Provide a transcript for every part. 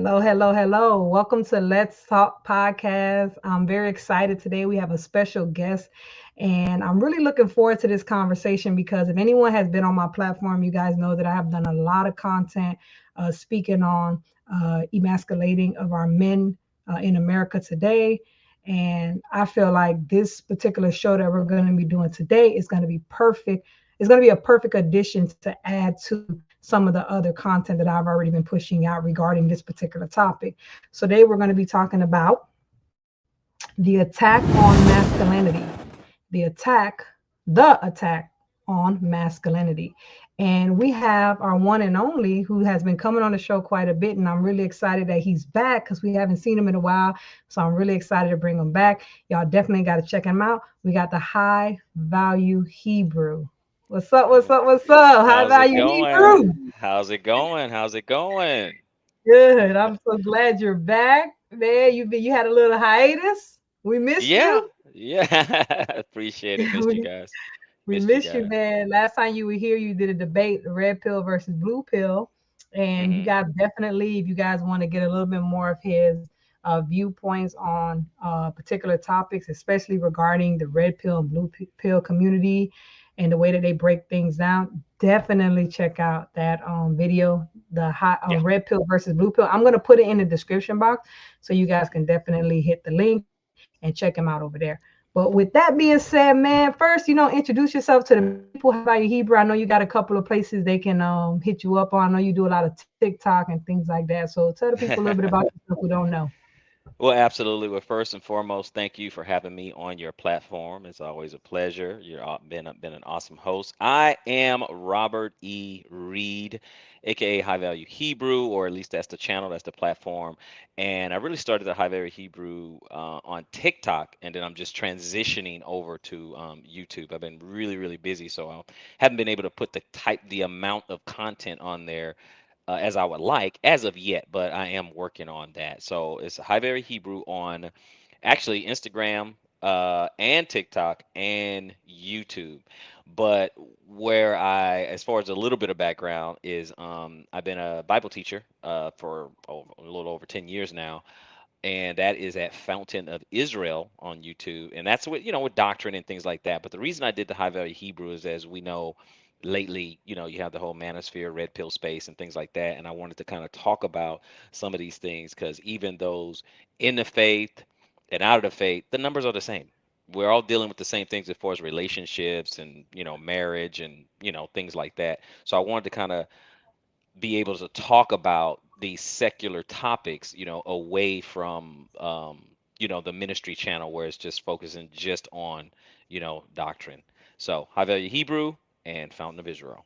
Hello, hello, hello. Welcome to Let's Talk Podcast. I'm very excited today. We have a special guest, and I'm really looking forward to this conversation because if anyone has been on my platform, you guys know that I have done a lot of content speaking on emasculating of our men in America today. And I feel like this particular show that we're going to be doing today is going to be perfect. It's going to be a perfect addition to add to some of the other content that I've already been pushing out regarding this particular topic. So today we're going to be talking about the attack on masculinity, the attack, the attack on masculinity. And we have our one and only who has been coming on the show quite a bit. And I'm really excited that he's back because we haven't seen him in a while. So I'm really excited to bring him back. Y'all definitely got to check him out. We got the High Value Hebrew. What's up? What's up? What's up? High How's it Value going? Hebrew. How's it going? How's it going? Good. I'm so glad you're back, man. You had a little hiatus. We missed Yeah, you. yeah. Appreciate it. Missed you we, guys. we Missed you missed you, guys. man. Last time you were here, you did a debate, the red pill versus blue pill. And you Hmm. guys definitely, if you guys want to get a little bit more of his viewpoints on particular topics, especially regarding the red pill and blue pill community and the way that they break things down, definitely check out that video, the hot Yeah. red pill versus blue pill. I'm going to put it in the description box so you guys can definitely hit the link and check him out over there. But with that being said, man, first, introduce yourself to the people. How about you, Hebrew? I know you got a couple of places they can hit you up on. I know you do a lot of TikTok and things like that. So tell the people a little bit about yourself who don't know. Well, absolutely. Well, first and foremost, thank you for having me on your platform. It's always a pleasure. Been an awesome host. I am Robert E. Reed, aka High Value Hebrew, or at least that's the channel, that's the platform. And I really started the High Value Hebrew on TikTok, and then I'm just transitioning over to YouTube. I've been really, really busy, so I haven't been able to put the amount of content on there as I would like as of yet, but I am working on that. So it's High Very Hebrew on actually Instagram and TikTok and YouTube. But where as far as a little bit of background, is I've been a Bible teacher for a little over 10 years now, and that is at Fountain of Israel on YouTube, and that's with doctrine and things like that. But the reason I did the High Value Hebrew is, as we know, lately, you have the whole manosphere, red pill space, and things like that, and I wanted to kind of talk about some of these things because even those in the faith and out of the faith, the numbers are the same. We're all dealing with the same things as far as relationships and marriage and things like that. So I wanted to kind of be able to talk about these secular topics, away from, the ministry channel where it's just focusing just on, doctrine. So, High Value Hebrew and Fountain of Israel.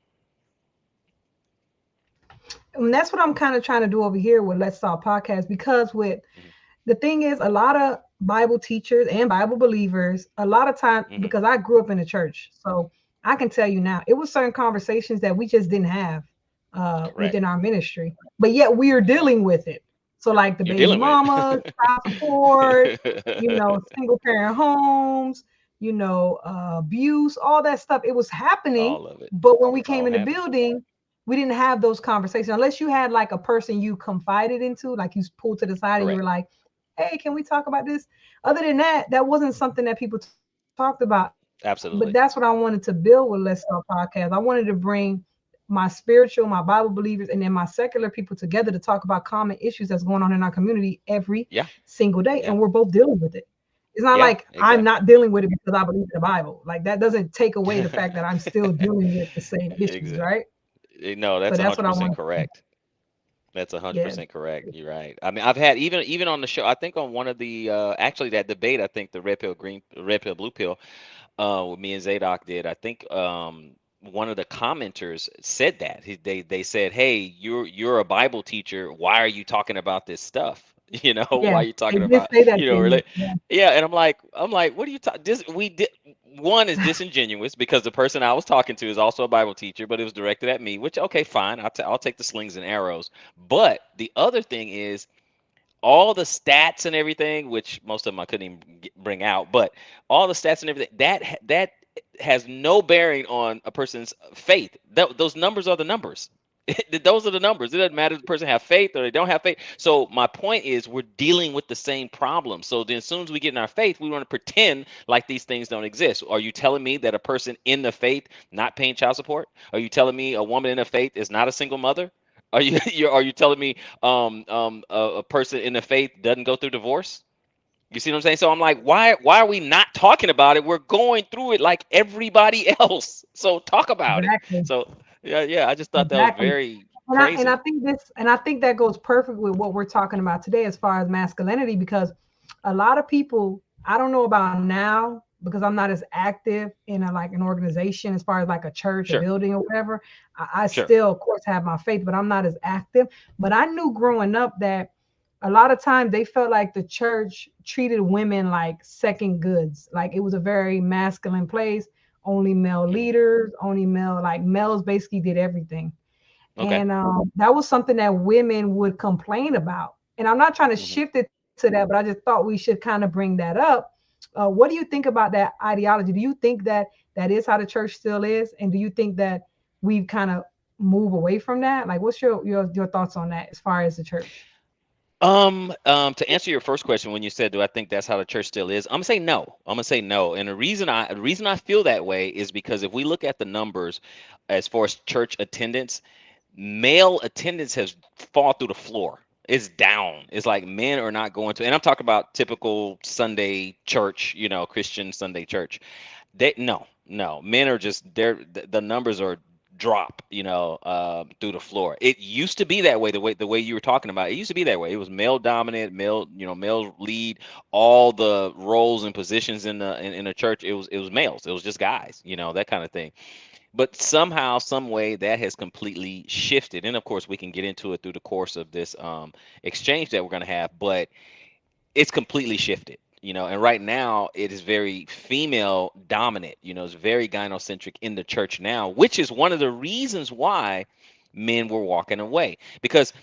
And that's what I'm kind of trying to do over here with Let's Talk Podcast because with Hmm. the thing is, a lot of Bible teachers and Bible believers, a lot of time, Hmm. because I grew up in the church, so I can tell you now, it was certain conversations that we just didn't have Correct. within our ministry, but yet we are dealing with it. So, like the You're baby dealing with mama, child support, it. single parent homes, abuse, all that stuff. It was happening, All of it. but when we All came in the happening. building, we didn't have those conversations unless you had like a person you confided into, like you pulled to the side and you were Correct. like, hey, can we talk about this? Other than that, that wasn't something that people talked about. But that's what I Absolutely. wanted to build with Let's Talk Podcast. I wanted to bring my spiritual, my Bible believers, and then my secular people together to talk about common issues that's going on in our community every Yeah. single day. Yeah. And we're both dealing with it. It's not Yeah. like I'm Exactly. not dealing with it because I believe in the Bible. Like that doesn't take away the fact that I'm still dealing with the same issues, Exactly. right? No, So that's that's what I 100% want. correct. That's a hundred Yeah. percent correct. You're right. I mean, I've had even on the show. I think on one of the actually that debate. I think the red pill, blue pill. What me and Zadok did. I think one of the commenters said that they said, "Hey, you're a Bible teacher. Why are you talking about this stuff? Why Yeah. are you They talking did about say that to me. really? Yeah." And I'm like, what are you talking? This we did. One is disingenuous because the person I was talking to is also a Bible teacher, but it was directed at me. Which okay, fine. I'll take the slings and arrows. But the other thing is all the stats and everything, which most of them I couldn't even bring out, but all the stats and everything that has no bearing on a person's faith. Those numbers are the numbers. Those are the numbers. It doesn't matter if the person have faith or they don't have faith. So my point is we're dealing with the same problem. So then as soon as we get in our faith, we want to pretend like these things don't exist. Are you telling me that a person in the faith not paying child support? Are you telling me a woman in the faith is not a single mother? Are you are you telling me a person in the faith doesn't go through divorce? You see what I'm saying? So I'm like, why are we not talking about it? We're going through it like everybody else. So talk about it. Exactly. So yeah, I just thought that was Exactly. very And I crazy. think this and I think that goes perfect with what we're talking about today as far as masculinity, because a lot of people, I don't know about now because I'm not as active in a like an organization as far as like a church, a Sure, building or whatever. I sure. still of course have my faith, but I'm not as active. But I knew growing up that a lot of times they felt like the church treated women like second goods. Like it was a very masculine place, only male Hmm. leaders, only male, like males basically did everything. Okay. And that was something that women would complain about. And I'm not trying to Hmm. shift it to that, but I just thought we should kind of bring that up. What do you think about that ideology? Do you think that that is how the church still is? And do you think that we've kind of move away from that? Like, what's your thoughts on that as far as the church? To answer your first question, when you said, "Do I think that's how the church still is?" I'm gonna say no. I'm gonna say no, and the reason I feel that way is because if we look at the numbers as far as church attendance, male attendance has fallen through the floor. It's down. It's like men are not going to, and I'm talking about typical Sunday church, Christian Sunday church. They no, men are just the numbers are drop, through the floor. It used to be that way, the way you were talking about. It used to be that way. It was male dominant, male lead all the roles and positions in a church. It was males. It was just guys, that kind of thing. But somehow, some way, that has completely shifted. And of course, we can get into it through the course of this exchange that we're going to have. But it's completely shifted. And right now it is very female dominant. It's very gynocentric in the church now, which is one of the reasons why men were walking away. Because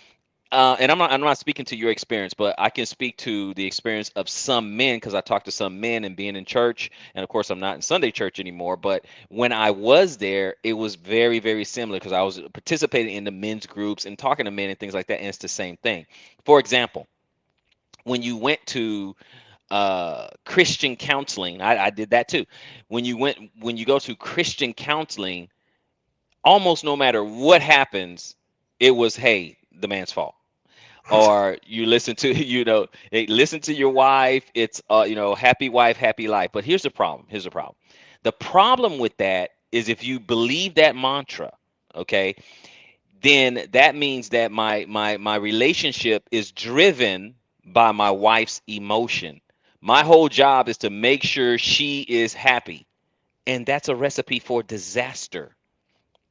and I'm not speaking to your experience, but I can speak to the experience of some men because I talked to some men and being in church. And of course, I'm not in Sunday church anymore. But when I was there, it was very, very similar because I was participating in the men's groups and talking to men and things like that. And it's the same thing. For example, when you went to Christian counseling, I did that too. When you go to Christian counseling, almost no matter what happens, it was, hey, the man's fault. Or you listen to hey, listen to your wife. It's happy wife, happy life. But here's the problem. The problem with that is if you believe that mantra, okay, then that means that my relationship is driven by my wife's emotion. My whole job is to make sure she is happy, and that's a recipe for disaster,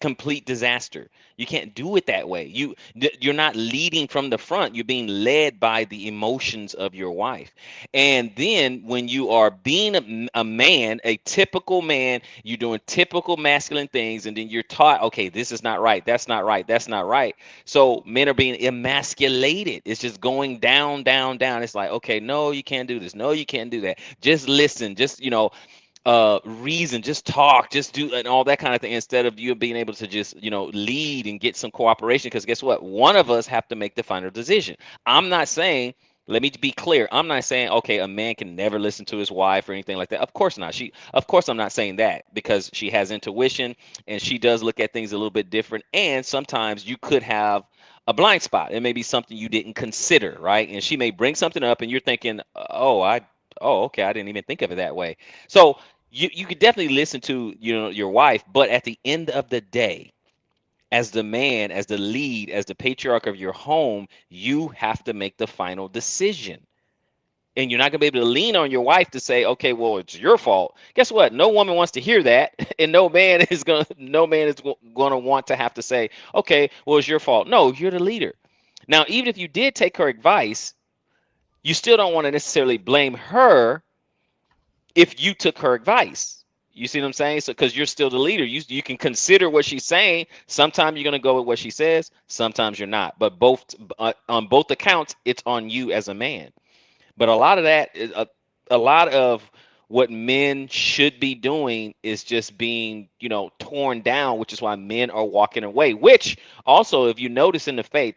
complete disaster. You can't do it that way. You're not leading from the front. You're being led by the emotions of your wife. And then when you are being a man, a typical man, you're doing typical masculine things, and then you're taught, okay, this is not right. That's not right. That's not right. So men are being emasculated. It's just going down, down, down. It's like, okay, no, you can't do this. No, you can't do that. Just listen. Just reason, just talk, just do, and all that kind of thing, instead of you being able to just lead and get some cooperation, because guess what, one of us have to make the final decision. I'm not saying, let me be clear, I'm not saying, okay, a man can never listen to his wife or anything like that. Of course not. Of course I'm not saying that, because she has intuition and she does look at things a little bit different, and sometimes you could have a blind spot. It may be something you didn't consider, right? And she may bring something up and you're thinking, oh, okay, I didn't even think of it that way. So you could definitely listen to your wife, but at the end of the day, as the man, as the lead, as the patriarch of your home, you have to make the final decision. And you're not gonna be able to lean on your wife to say, okay, well, it's your fault. Guess what? No woman wants to hear that, and no man is gonna want to have to say, okay, well, it's your fault. No, you're the leader. Now, even if you did take her advice, you still don't want to necessarily blame her if you took her advice. You see what I'm saying? So, because you're still the leader, you can consider what she's saying. Sometimes you're gonna go with what she says. Sometimes you're not. But on both accounts, it's on you as a man. But a lot of What men should be doing is just being, torn down, which is why men are walking away. Which also, if you notice in the faith,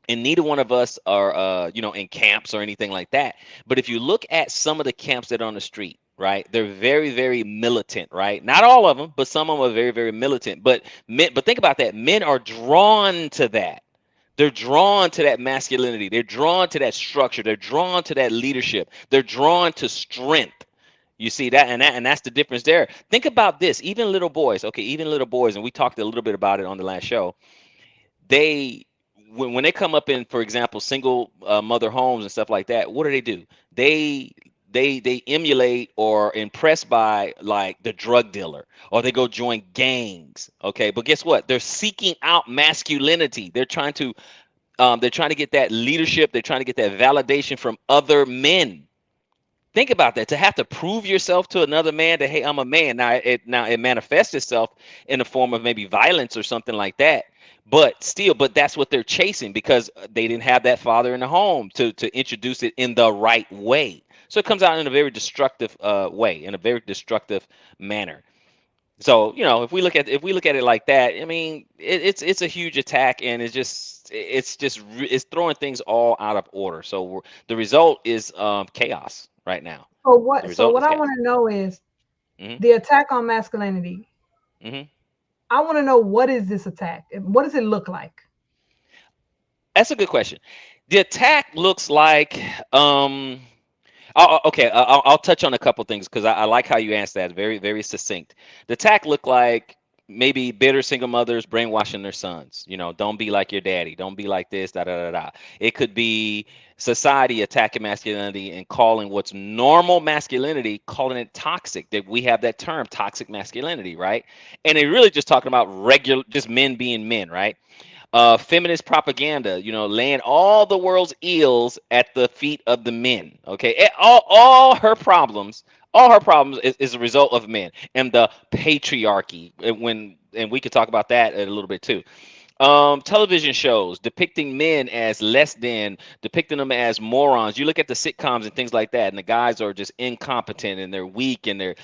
and neither one of us are in camps or anything like that, but if you look at some of the camps that are on the street, right, they're very, very militant, right? Not all of them, but some of them are very, very militant. But think about that, men are drawn to that. They're drawn to that masculinity, they're drawn to that structure, they're drawn to that leadership, they're drawn to strength. You see that, and that's the difference there. Think about this. Even little boys, okay, even little boys, and we talked a little bit about it on the last show. They when they come up in, for example, single mother homes and stuff like that, what do? They they emulate or impressed by like the drug dealer, or they go join gangs. Okay, but guess what? They're seeking out masculinity. They're trying to get that leadership. They're trying to get that validation from other men. Think about that. To have to prove yourself to another man that, hey, I'm a man. Now it manifests itself in the form of maybe violence or something like that. But still, but that's what they're chasing, because they didn't have that father in the home to introduce it in the right way. So it comes out in a very destructive way, in a very destructive manner. So, if we look at it like that, I mean, it's a huge attack, and it's throwing things all out of order. So the result is chaos right now. So The what? So result what is I chaos. want to know is hmm the attack on masculinity. hmm I want to know, what is this attack? What does it look like? That's a good question. The attack looks like okay, I'll touch on a couple things because I like how you answered that. Very, very succinct. The attack looked like maybe bitter single mothers brainwashing their sons. Don't be like your daddy. Don't be like this. Da da da da. It could be society attacking masculinity and calling what's normal masculinity, calling it toxic. That we have that term, toxic masculinity, right? And it really just talking about regular, just men being men, right? Feminist propaganda, laying all the world's ills at the feet of the men. Okay, all her problems is a result of men and the patriarchy. And we could talk about that a little bit too. Television shows depicting men as less than, depicting them as morons. You look at the sitcoms and things like that, and the guys are just incompetent and they're weak and they're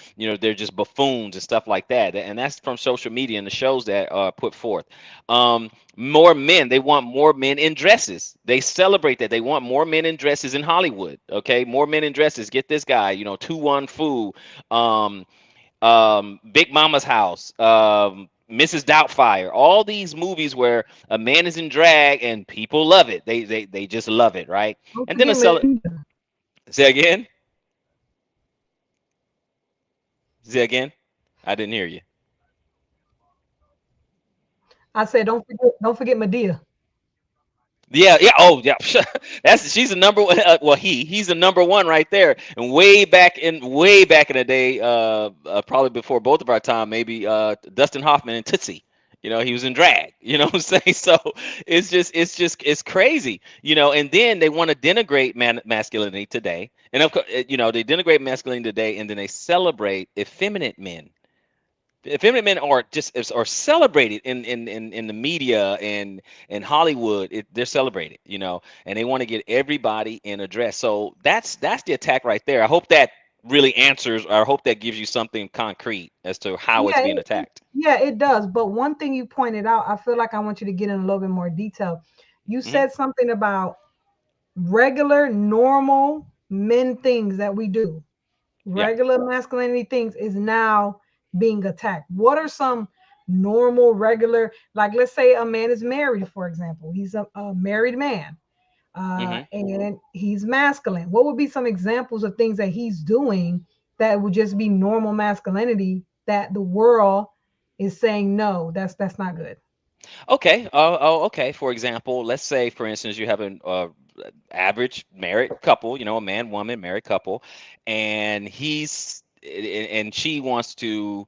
just buffoons and stuff like that. And that's from social media and the shows that are put forth. More men, they want more men in dresses. They celebrate that. They want more men in dresses in Hollywood. Okay, more men in dresses. Get this guy, 2-1 Fu. Um, Big Mama's House, Mrs. Doubtfire, all these movies where a man is in drag and people love it. They just love it, right? Don't And then forget Medea. say again, say again. I didn't hear you. I said, don't forget Medea. Yeah, yeah. Oh, yeah. She's the number one. Well, he's the number one right there. And way back in the day, probably before both of our time, maybe Dustin Hoffman and Tootsie. He was in drag. You know what I'm saying? So it's crazy. And then they want to denigrate masculinity today, and of course, they denigrate masculinity today, and then they celebrate effeminate men. Effeminate men are celebrated in the media and Hollywood. They're celebrated, and they want to get everybody in a dress. So that's the attack right there. I hope that really answers, or I hope that gives you something concrete as to how it's Yeah, being attacked. yeah, it does. But one thing you pointed out, I feel like I want you to get in a little bit more detail. You hmm said something about regular, normal men things that we do, Yeah. regular masculinity things is now being attacked. What are some normal, regular, like let's say a man is married, for example, he's a married man, hmm and he's masculine. What would be some examples of things that he's doing that would just be normal masculinity that the world is saying no, that's not good? Okay. Okay. For example, let's say, for instance, you have an average married couple, a man, woman, married couple, and and she wants to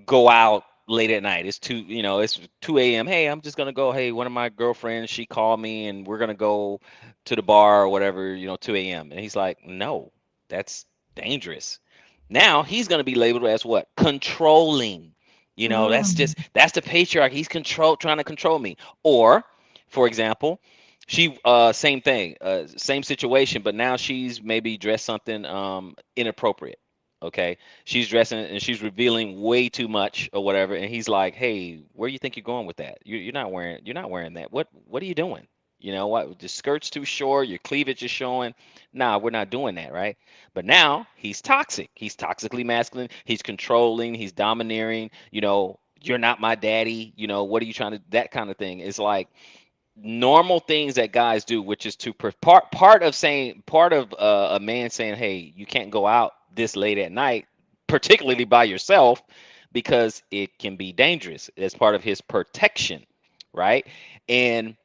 go out late at night. It's 2 a.m. Hey, I'm just gonna go. Hey, one of my girlfriends, she called me and we're gonna go to the bar or whatever, 2 a.m. And he's like, no, that's dangerous. Now he's gonna be labeled as what? Controlling. That's Mm. the patriarch. He's trying to control me. Or, for example, She same thing, same situation, but now she's maybe dressed something inappropriate. Okay, she's dressing and she's revealing way too much or whatever, and he's like, "Hey, where do you think you're going with that? You're not wearing that. What are you doing? You know what? The skirt's too short, your cleavage is showing. Nah, we're not doing that, right?" But now he's toxic. He's toxically masculine. He's controlling. He's domineering. You're not my daddy. What are you trying to? That kind of thing. It's like normal things that guys do, which is to part of a man saying, "Hey, you can't go out this late at night, particularly by yourself, because it can be dangerous." As part of his protection, right? And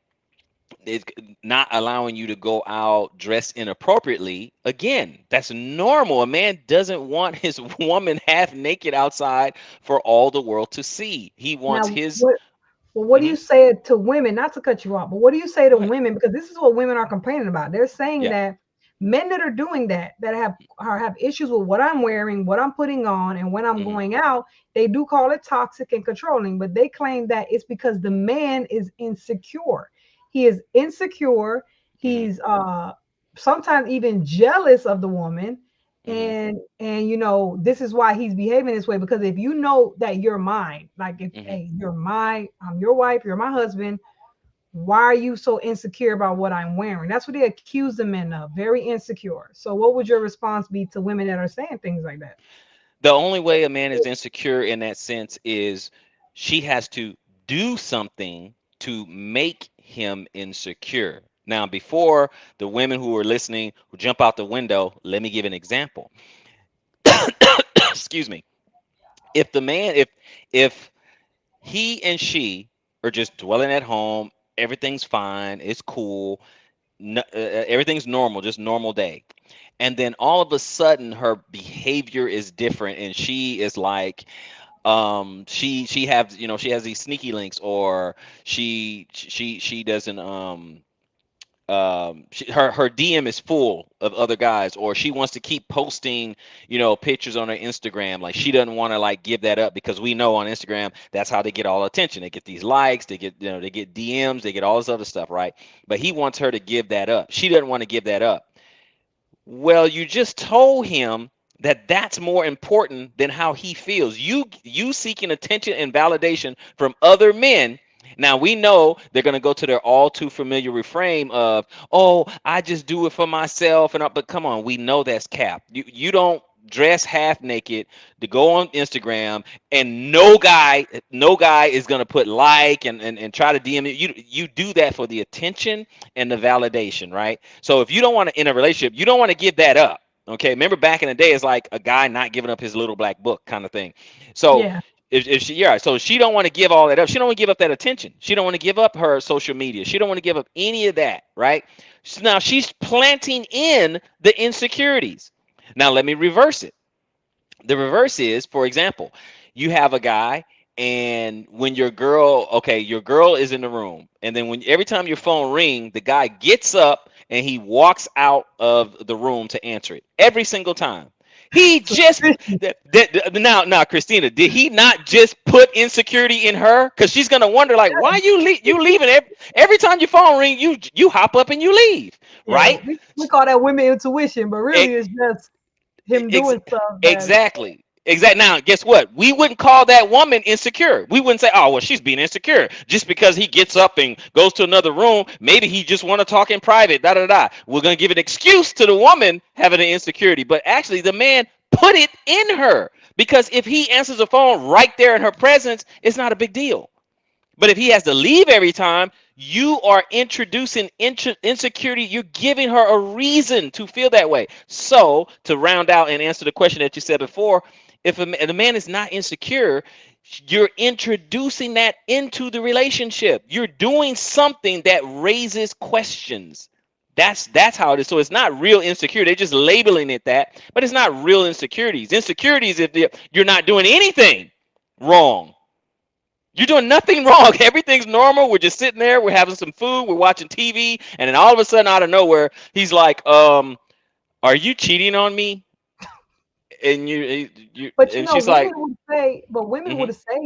it's not allowing you to go out dressed inappropriately. Again, that's normal. A man doesn't want his woman half naked outside for all the world to see. He wants Now, his. what do you Mhm. say to women? Not to cut you off, but what do you say to Go ahead. women? Because this is what women are complaining about. They're saying Yeah. that men that are doing that, that have issues with what I'm wearing, what I'm putting on, and when I'm Hmm. going out, they do call it toxic and controlling. But they claim that it's because the man is insecure. He is insecure. Hmm. He's sometimes even jealous of the woman, Hmm. and this is why he's behaving this way, because if you know that you're mine, like, if, Hmm. hey, I'm your wife, you're my husband, why are you so insecure about what I'm wearing? That's what they accuse the men of, very insecure. So what would your response be to women that are saying things like that? The only way a man is insecure in that sense is she has to do something to make him insecure. Now, before the women who are listening who jump out the window, let me give an example. Excuse me. If the man, if he and she are just dwelling at home, everything's fine, it's cool, no, everything's normal, just normal day. And then all of a sudden her behavior is different and she is like she has these sneaky links, or she doesn't her DM is full of other guys, or she wants to keep posting pictures on her Instagram. Like she doesn't want to like give that up, because we know on Instagram that's how they get all attention. They get these likes, they get DMs, they get all this other stuff, right? But he wants her to give that up. She doesn't want to give that up. Well, you just told him that that's more important than how he feels. You seeking attention and validation from other men. Now we know they're going to go to their all too familiar refrain of, "Oh, I just do it for myself," and but come on, we know that's cap. You don't dress half naked to go on Instagram, and no guy is going to put like and try to DM you. You do that for the attention and the validation, right? So if you don't want to, in a relationship, you don't want to give that up. Okay, remember back in the day, it's like a guy not giving up his little black book kind of thing. So Yeah. if she, yeah, so she don't want to give all that up. She don't want to give up that attention. She don't want to give up her social media. She don't want to give up any of that, right? So now she's planting in the insecurities. Now let me reverse it. The reverse is, for example, you have a guy, and when your girl is in the room, and then when every time your phone ring, the guy gets up and he walks out of the room to answer it every single time. He just Suspicious. now, Christina, did he not just put insecurity in her? Because she's gonna wonder, like, why you leaving every time your phone ring, you hop up and you leave, Yeah, right? we call that women intuition, but really it's just him Ex- doing stuff that's exactly. Exactly. Now, guess what? We wouldn't call that woman insecure. We wouldn't say, "Oh, well, she's being insecure just because he gets up and goes to another room. Maybe he just want to talk in private." Da da da. We're gonna give an excuse to the woman having an insecurity, but actually, the man put it in her, because if he answers the phone right there in her presence, it's not a big deal. But if he has to leave every time, you are introducing insecurity. You're giving her a reason to feel that way. So, to round out and answer the question that you said before, if a man is not insecure, you're introducing that into the relationship. You're doing something that raises questions. That's how it is. So it's not real insecurity. They're just labeling it that, but it's not real insecurities. Insecurities if you're not doing anything wrong. You're doing nothing wrong. Everything's normal. We're just sitting there. We're having some food. We're watching TV, and then all of a sudden, out of nowhere, he's like, "Are you cheating on me?" And But and she's women like, would say, "Hmm.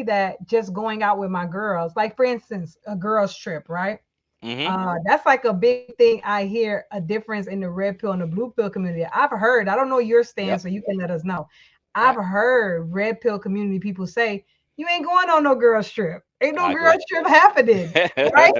that just going out with my girls, like for instance, a girls trip, right? Mm-hmm. That's like a big thing. I hear a difference in the red pill and the blue pill community. I've heard, I don't know your stance, Yep. so you can let us know. I've Right. heard red pill community people say, you ain't going on no girl trip. Ain't no I girl agree. trip happening. Right?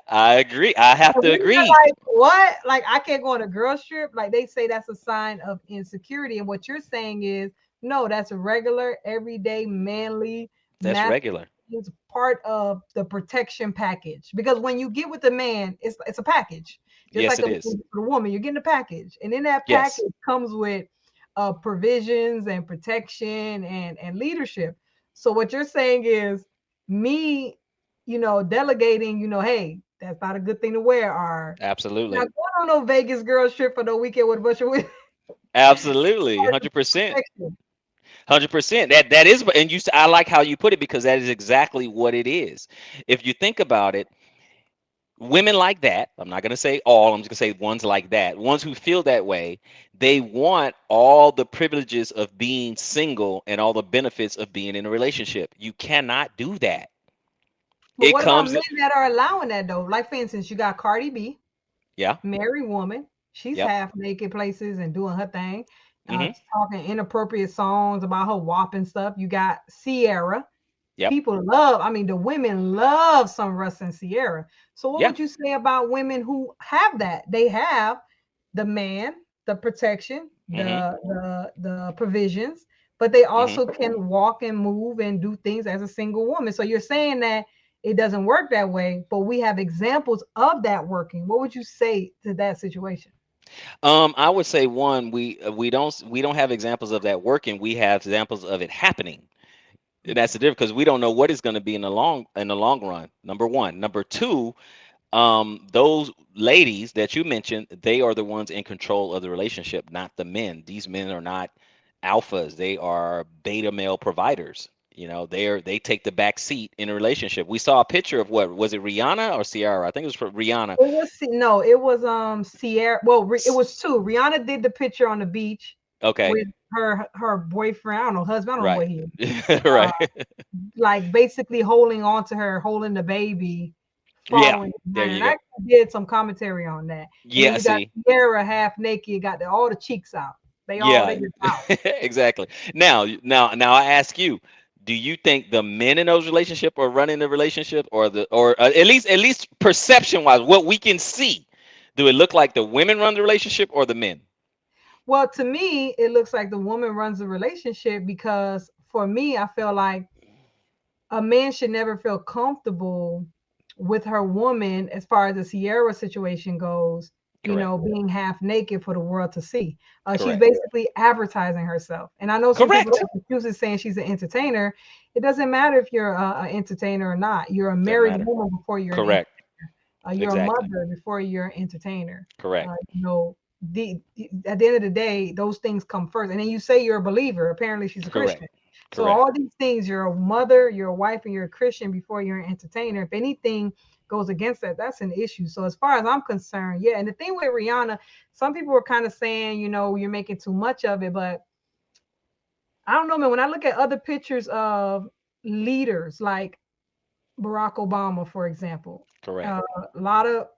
I agree. I have And to we agree. were like, what? Like, I can't go on a girl trip. Like, they say that's a sign of insecurity. And what you're saying is, no, that's a regular, everyday, manly, That's masculine. regular. It's part of the protection package. Because when you get with a man, it's a package. Just Yes, like it is. a woman, you're getting a package. And in that Yes. package comes with provisions and protection and leadership. So what you're saying is me, delegating, hey, that's not a good thing to wear. Or not Absolutely. going on no Vegas girls trip for no weekend with a bunch of women. Absolutely. 100%. Protection. 100%. That is, and I like how you put it because that is exactly what it is. If you think about it, women like that, I'm not going to say all, I'm just going to say ones like that, ones who feel that way, they want all the privileges of being single and all the benefits of being in a relationship. You cannot do that. But It what about comes, men that are allowing that though? Like for instance, you got Cardi B, yeah, married woman. She's yep, half naked places and doing her thing, hmm, talking inappropriate songs about her WAP and stuff. You got Sierra. yep, People love, I mean, the women love some Russ and Sierra. So what yeah, would you say about women who have that? They have the man, the protection, hmm, the provisions, but they hmm. also can walk and move and do things as a single woman. So you're saying that it doesn't work that way, but we have examples of that working. What would you say to that situation? I would say one, we don't have examples of that working. We have examples of it happening. And that's Okay. the difference because we don't know what it's going to be in the long run. Number one. Number two, those ladies that you mentioned, they are the ones in control of the relationship, not the men. These men are not alphas. They are beta male providers. They take the back seat in a relationship. We saw a picture of, what was it, Rihanna or Ciara? I think it was for Rihanna. It was no, it was Sierra. Well, it S- was two. Rihanna did the picture on the beach Okay, with her boyfriend. I don't know, husband. I don't know right, what he is. right, Like basically holding on to her, holding the baby, yeah. following There behind her. you And I go. actually did some commentary on that. And then Yeah, you got see, Sierra half naked, got all the cheeks out. They yeah, just out. exactly. Now, I ask you, do you think the men in those relationship are running the relationship, or at least perception wise, what we can see, do it look like the women run the relationship or the men? Well, to me, it looks like the woman runs the relationship because for me, I feel like a man should never feel comfortable with her woman as far as the Sierra situation goes, Correct. being half naked for the world to see. She's Correct. basically advertising herself. And I know some people Correct. have excuses saying she's an entertainer. It doesn't matter if you're an entertainer or not. You're a Doesn't married matter. woman before you're an Correct. you're a Exactly. mother before you're an entertainer. Correct. At the end of the day, those things come first. And then you say you're a believer. Apparently, she's a Correct. Christian. So Correct. all these things, you're a mother, you're a wife, and you're a Christian before you're an entertainer. If anything goes against that, that's an issue. So as far as I'm concerned, yeah. And the thing with Rihanna, some people were kind of saying, you're making too much of it, but I don't know, man. When I look at other pictures of leaders like Barack Obama, for example. Correct. Uh, a lot of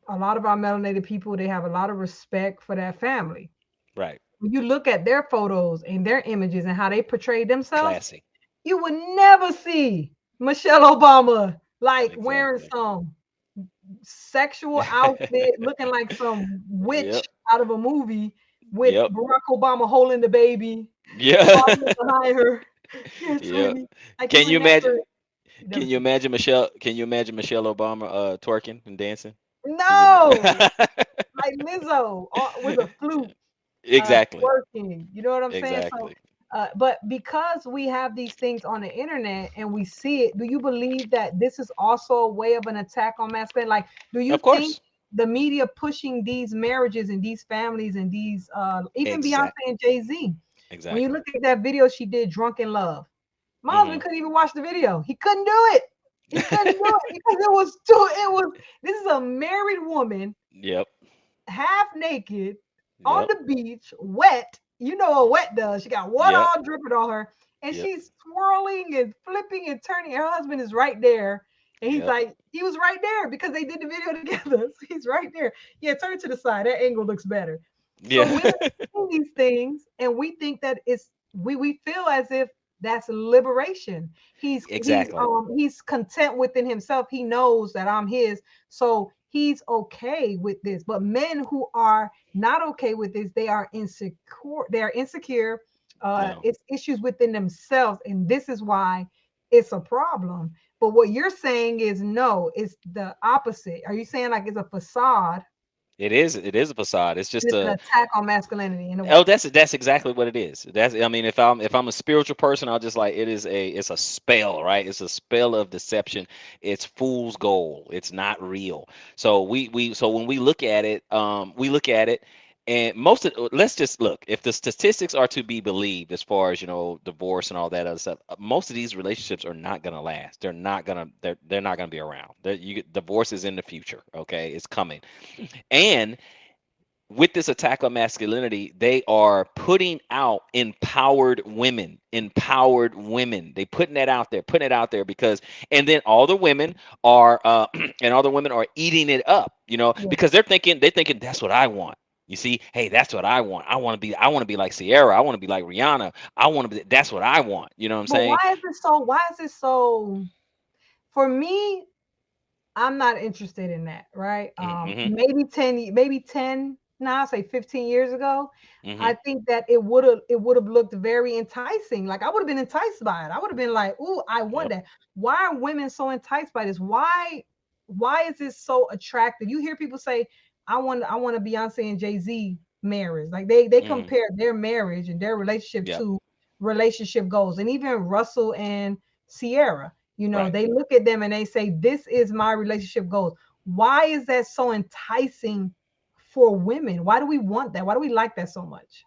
a lot of our melanated people, they have a lot of respect for that family. Right. When you look at their photos and their images and how they portray themselves, Classy. you would never see Michelle Obama like wearing Exactly. some sexual outfit, looking like some Yep. witch out of a movie with Yep. Barack Obama holding the baby, Yeah. toddler behind her. Yeah, Yep. sweetie. Like you Can would you imagine? you never Can you see that. imagine Michelle? Can you imagine Michelle Obama twerking and dancing? Can you? No, like Lizzo with a flute, Exactly. twerking. You know what I'm saying? So, Exactly. but because we have these things on the internet and we see it, do you believe that this is also a way of an attack on masculinity? Like, do you Of think course. the media pushing these marriages and these families and these even Beyonce Exact. and Jay-Z, when you Exactly. look at that video she did, Drunken Love, my Hmm. husband couldn't even watch the video. He couldn't do it. He couldn't do it because it was too. It was. This is a married woman Yep. half naked on Yep. the beach, wet. You know what wet does. She got water Yep. all dripping on her, and Yep. she's swirling and flipping and turning. Her husband is right there, And he's Yep. like, he was right there because they did the video together. So he's right there. Yeah, turn to the side. That angle looks better. So Yeah. women are doing these things, and we think that it's we feel as if that's liberation. Exactly. He's content within himself. He knows that I'm his, so he's okay with this. But men who are not okay with this, they are insecure. They are insecure. Yeah. It's issues within themselves, and this is why it's a problem. But what you're saying is no, it's the opposite. Are you saying like it's a facade It is. It is a facade. It's and just it's an a. attack on masculinity in a Oh, way? that's exactly what it is. That's, I mean, if I'm a spiritual person, I'll just like, it's a spell, right? It's a spell of deception. It's fool's gold. It's not real. So so when we look at it, and let's just look. If the statistics are to be believed, as far as divorce and all that other stuff, most of these relationships are not gonna last. They're not gonna be around. Divorce is in the future. Okay, it's coming. And with this attack on masculinity, they are putting out empowered women. They putting it out there because, and then all the women are, and all the women are eating it up, Yeah. because they're thinking that's what I want. You see, hey, that's what I want. I want to be like Sierra. I want to be like Rihanna. That's what I want. You know what I'm But saying? why is it so for me, I'm not interested in that, right? Mm-hmm. Maybe 10, now say 15 years ago, Mm-hmm. I think that it would have looked very enticing. Like I would have been enticed by it. I would have been like, "Ooh, I want Yep. that." Why are women so enticed by this? Why is this so attractive? You hear people say, I want a Beyonce and Jay-Z marriage." Like they Mm-hmm. compare their marriage and their relationship Yep. to relationship goals. And even Russell and Sierra, Right. they look at them and they say, "This is my relationship goals." Why is that so enticing for women? Why do we want that? Why do we like that so much?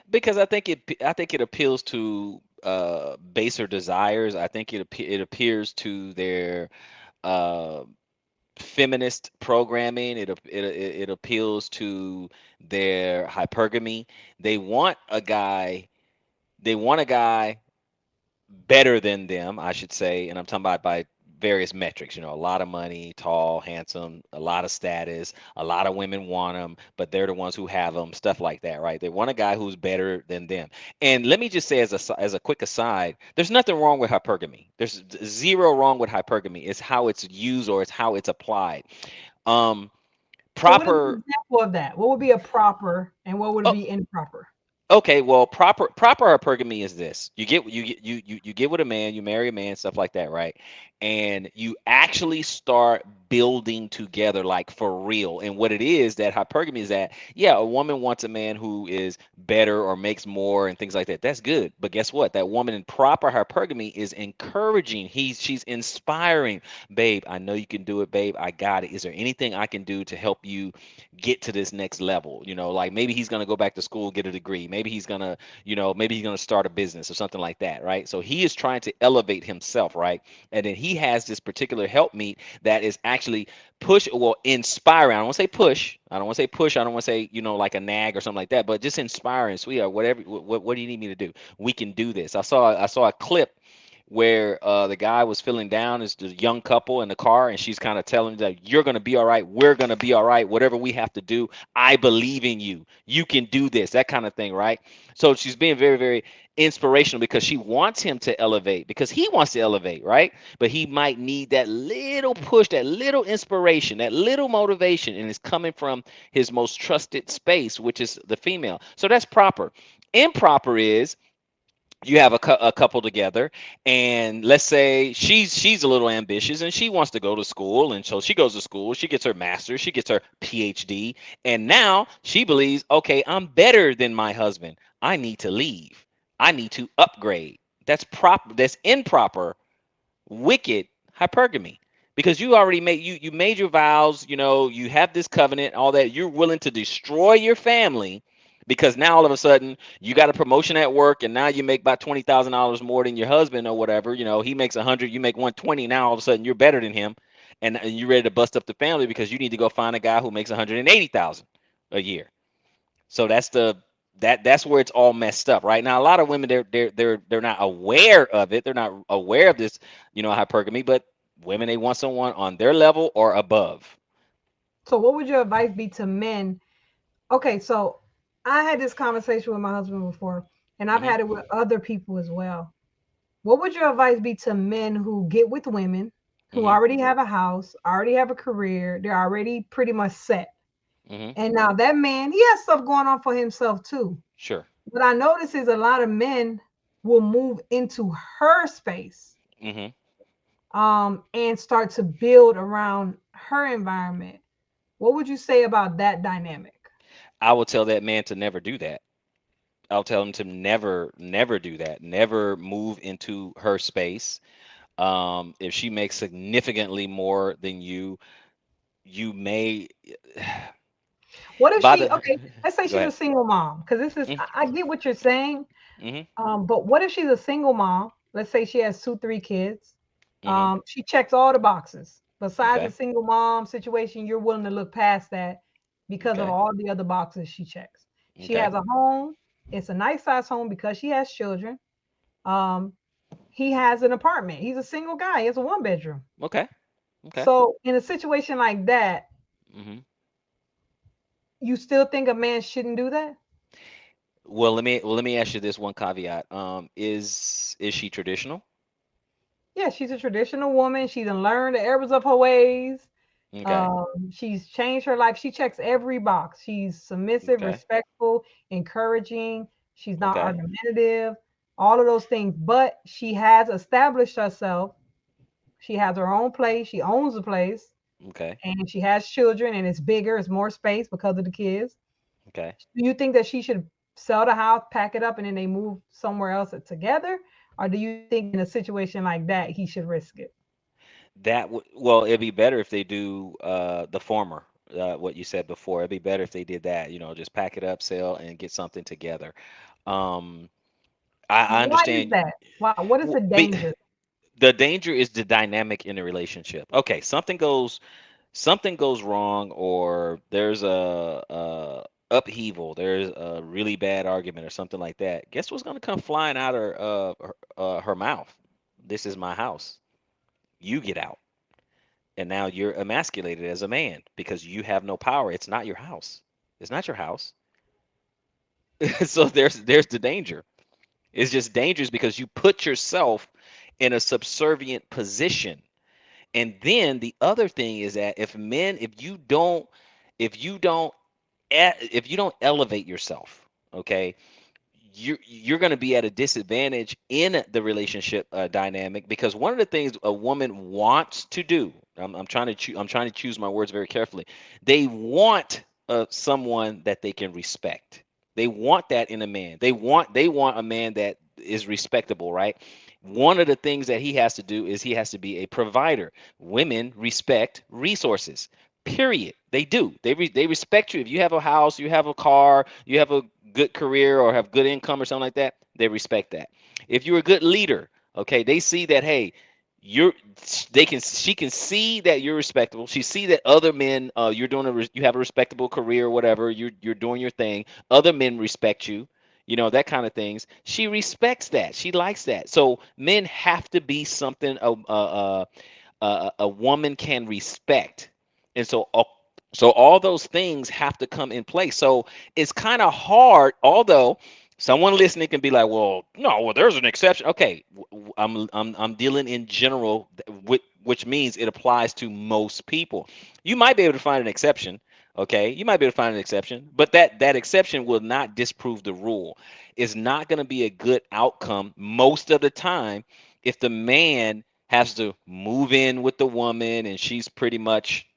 Because I think it appeals to baser desires. I think it appears to their uh feminist programming. It appeals to their hypergamy. They want a guy. They want a guy better than them, I should say, and I'm talking about by various metrics. A lot of money, tall, handsome, a lot of status, a lot of women want them, but they're the ones who have them, stuff like that, right? They want a guy who's better than them. And let me just say, as a quick aside, there's nothing wrong with hypergamy. There's zero wrong with hypergamy. It's how it's used, or it's how it's applied. Um, So what is an proper. example of that? What would be a proper and what would Oh, be improper? okay, well, proper hypergamy is this. You get with a man, you marry a man, stuff like that, right? And you actually start building together, like for real. And what it is, that hypergamy is that, yeah, a woman wants a man who is better or makes more and things like that. That's good. But guess what? That woman in proper hypergamy is encouraging. She's inspiring. Babe, I know you can do it, babe. I got it. Is there anything I can do to help you get to this next level? Like maybe he's going to go back to school, get a degree. Maybe he's going to, maybe he's going to start a business or something like that, right? So he is trying to elevate himself, right? And then he has this particular helpmeet that is actually inspiring. I don't want to say push. I don't want to say push. I don't want to say, like a nag or something like that, but just inspiring. Sweetheart, whatever, what do you need me to do? We can do this. I saw a clip where the guy was feeling down, is the young couple in the car, and she's kind of telling him that you're going to be all right, we're going to be all right, whatever we have to do, I believe in you, you can do this, that kind of thing, right? So she's being very, very inspirational because she wants him to elevate, because he wants to elevate, right? But he might need that little push, that little inspiration, that little motivation, and it's coming from his most trusted space, which is the female. So that's proper. Improper is, you have a couple together, and let's say she's a little ambitious and she wants to go to school, and so she goes to school, she gets her master's, she gets her PhD, and now she believes, okay, I'm better than my husband, I need to leave, I need to upgrade. That's improper, wicked hypergamy, because you made your vows, you have this covenant, all that, you're willing to destroy your family because now all of a sudden you got a promotion at work, and now you make about $20,000 more than your husband or whatever. He makes 100, you make 120. Now all of a sudden you're better than him, and you're ready to bust up the family because you need to go find a guy who makes 180,000 a year. So that's where it's all messed up right now. A lot of women, they're not aware of it. They're not aware of this, hypergamy, but Women, they want someone on their level or above. So what would your advice be to men? Okay, so I had this conversation with my husband before, and I've Hmm. had it with other people as well. What would your advice be to men who get with women who Hmm. already have a house, already have a career, they're already pretty much set? Hmm. And now that man, he has stuff going on for himself too. Sure. What I notice is a lot of men will move into her space, Hmm. and start to build around her environment. What would you say about that dynamic? I will tell that man to never do that. I'll tell him to never do that. Never move into her space. If she makes significantly more than you may What if by she, the okay, let's say go she's a ahead. single mom, because this is, I get what you're saying. Hmm. But what if she's a single mom? Let's say she has two, three kids. Hmm. She checks all the boxes. Besides the Okay. single mom situation, you're willing to look past that because of Okay. all the other boxes she checks. She Okay. has a home. It's a nice size home because she has children. Um, he has an apartment. He's a single guy. He has a one bedroom. Okay. Okay. So in a situation like that, Hmm. you still think a man shouldn't do that? Well, let me ask you this one caveat. Is she traditional? Yeah, she's a traditional woman. She done learned the errors of her ways. Okay. She's changed her life. She checks every box. She's submissive, Okay. respectful, encouraging. She's not Okay. argumentative, all of those things. But she has established herself. She has her own place. She owns the place, Okay. and she has children, and it's bigger, it's more space because of the kids. Okay. Do you think that she should sell the house, pack it up, and then they move somewhere else together? Or do you think in a situation like that, he should risk it? Well, it'd be better if they do the former, what you said before. It'd be better if they did that, just pack it up, sell, and get something together. Um, I Why is understand. that? Why? What is w- the be- danger? The danger is the dynamic in the relationship. Okay, something goes wrong, or there's a upheaval, there's a really bad argument or something like that. Guess what's going to come flying out her mouth? This is my house. You get out. And now you're emasculated as a man because you have no power. It's not your house. It's not your house. So there's the danger. It's just dangerous because you put yourself in a subservient position. And then the other thing is that if you don't elevate yourself, okay, you're going to be at a disadvantage in the relationship dynamic, because one of the things a woman wants to do, I'm trying to choose my words very carefully. They want someone that they can respect. They want that in a man. They want a man that is respectable, right? One of the things that he has to do is he has to be a provider. Women respect resources. Period. They do. They respect you if you have a house, you have a car, you have a good career, or have good income or something like that. They respect that. If you're a good leader, okay, they see that, hey, you're she can see that you're respectable. She see that other men, you have a respectable career or whatever. You're doing your thing. Other men respect you. That kind of things. She respects that. She likes that. So men have to be something a woman can respect. And so all those things have to come in place. So it's kind of hard, although someone listening can be like, well, no, well, there's an exception. Okay, I'm dealing in general, which means it applies to most people. You might be able to find an exception. Okay, you might be able to find an exception, but that exception will not disprove the rule. It's not going to be a good outcome most of the time if the man has to move in with the woman and she's pretty much,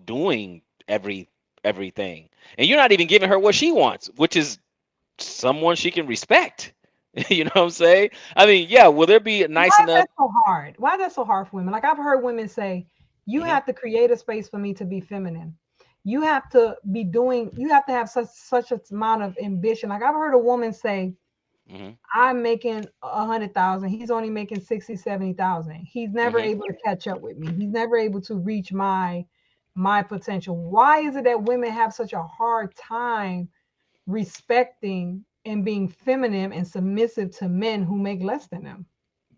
doing everything. And you're not even giving her what she wants, which is someone she can respect. You know what I'm saying? I mean, yeah, will there be Why nice is enough? that so hard? Why is that so hard for women? Like I've heard women say, you Hmm. have to create a space for me to be feminine. You have to be doing, you have to have such a amount of ambition. Like I've heard a woman say, Hmm. I'm making 100,000. He's only making 60, 70,000. He's never Hmm. able to catch up with me. He's never able to reach my potential. Why is it that women have such a hard time respecting and being feminine and submissive to men who make less than them?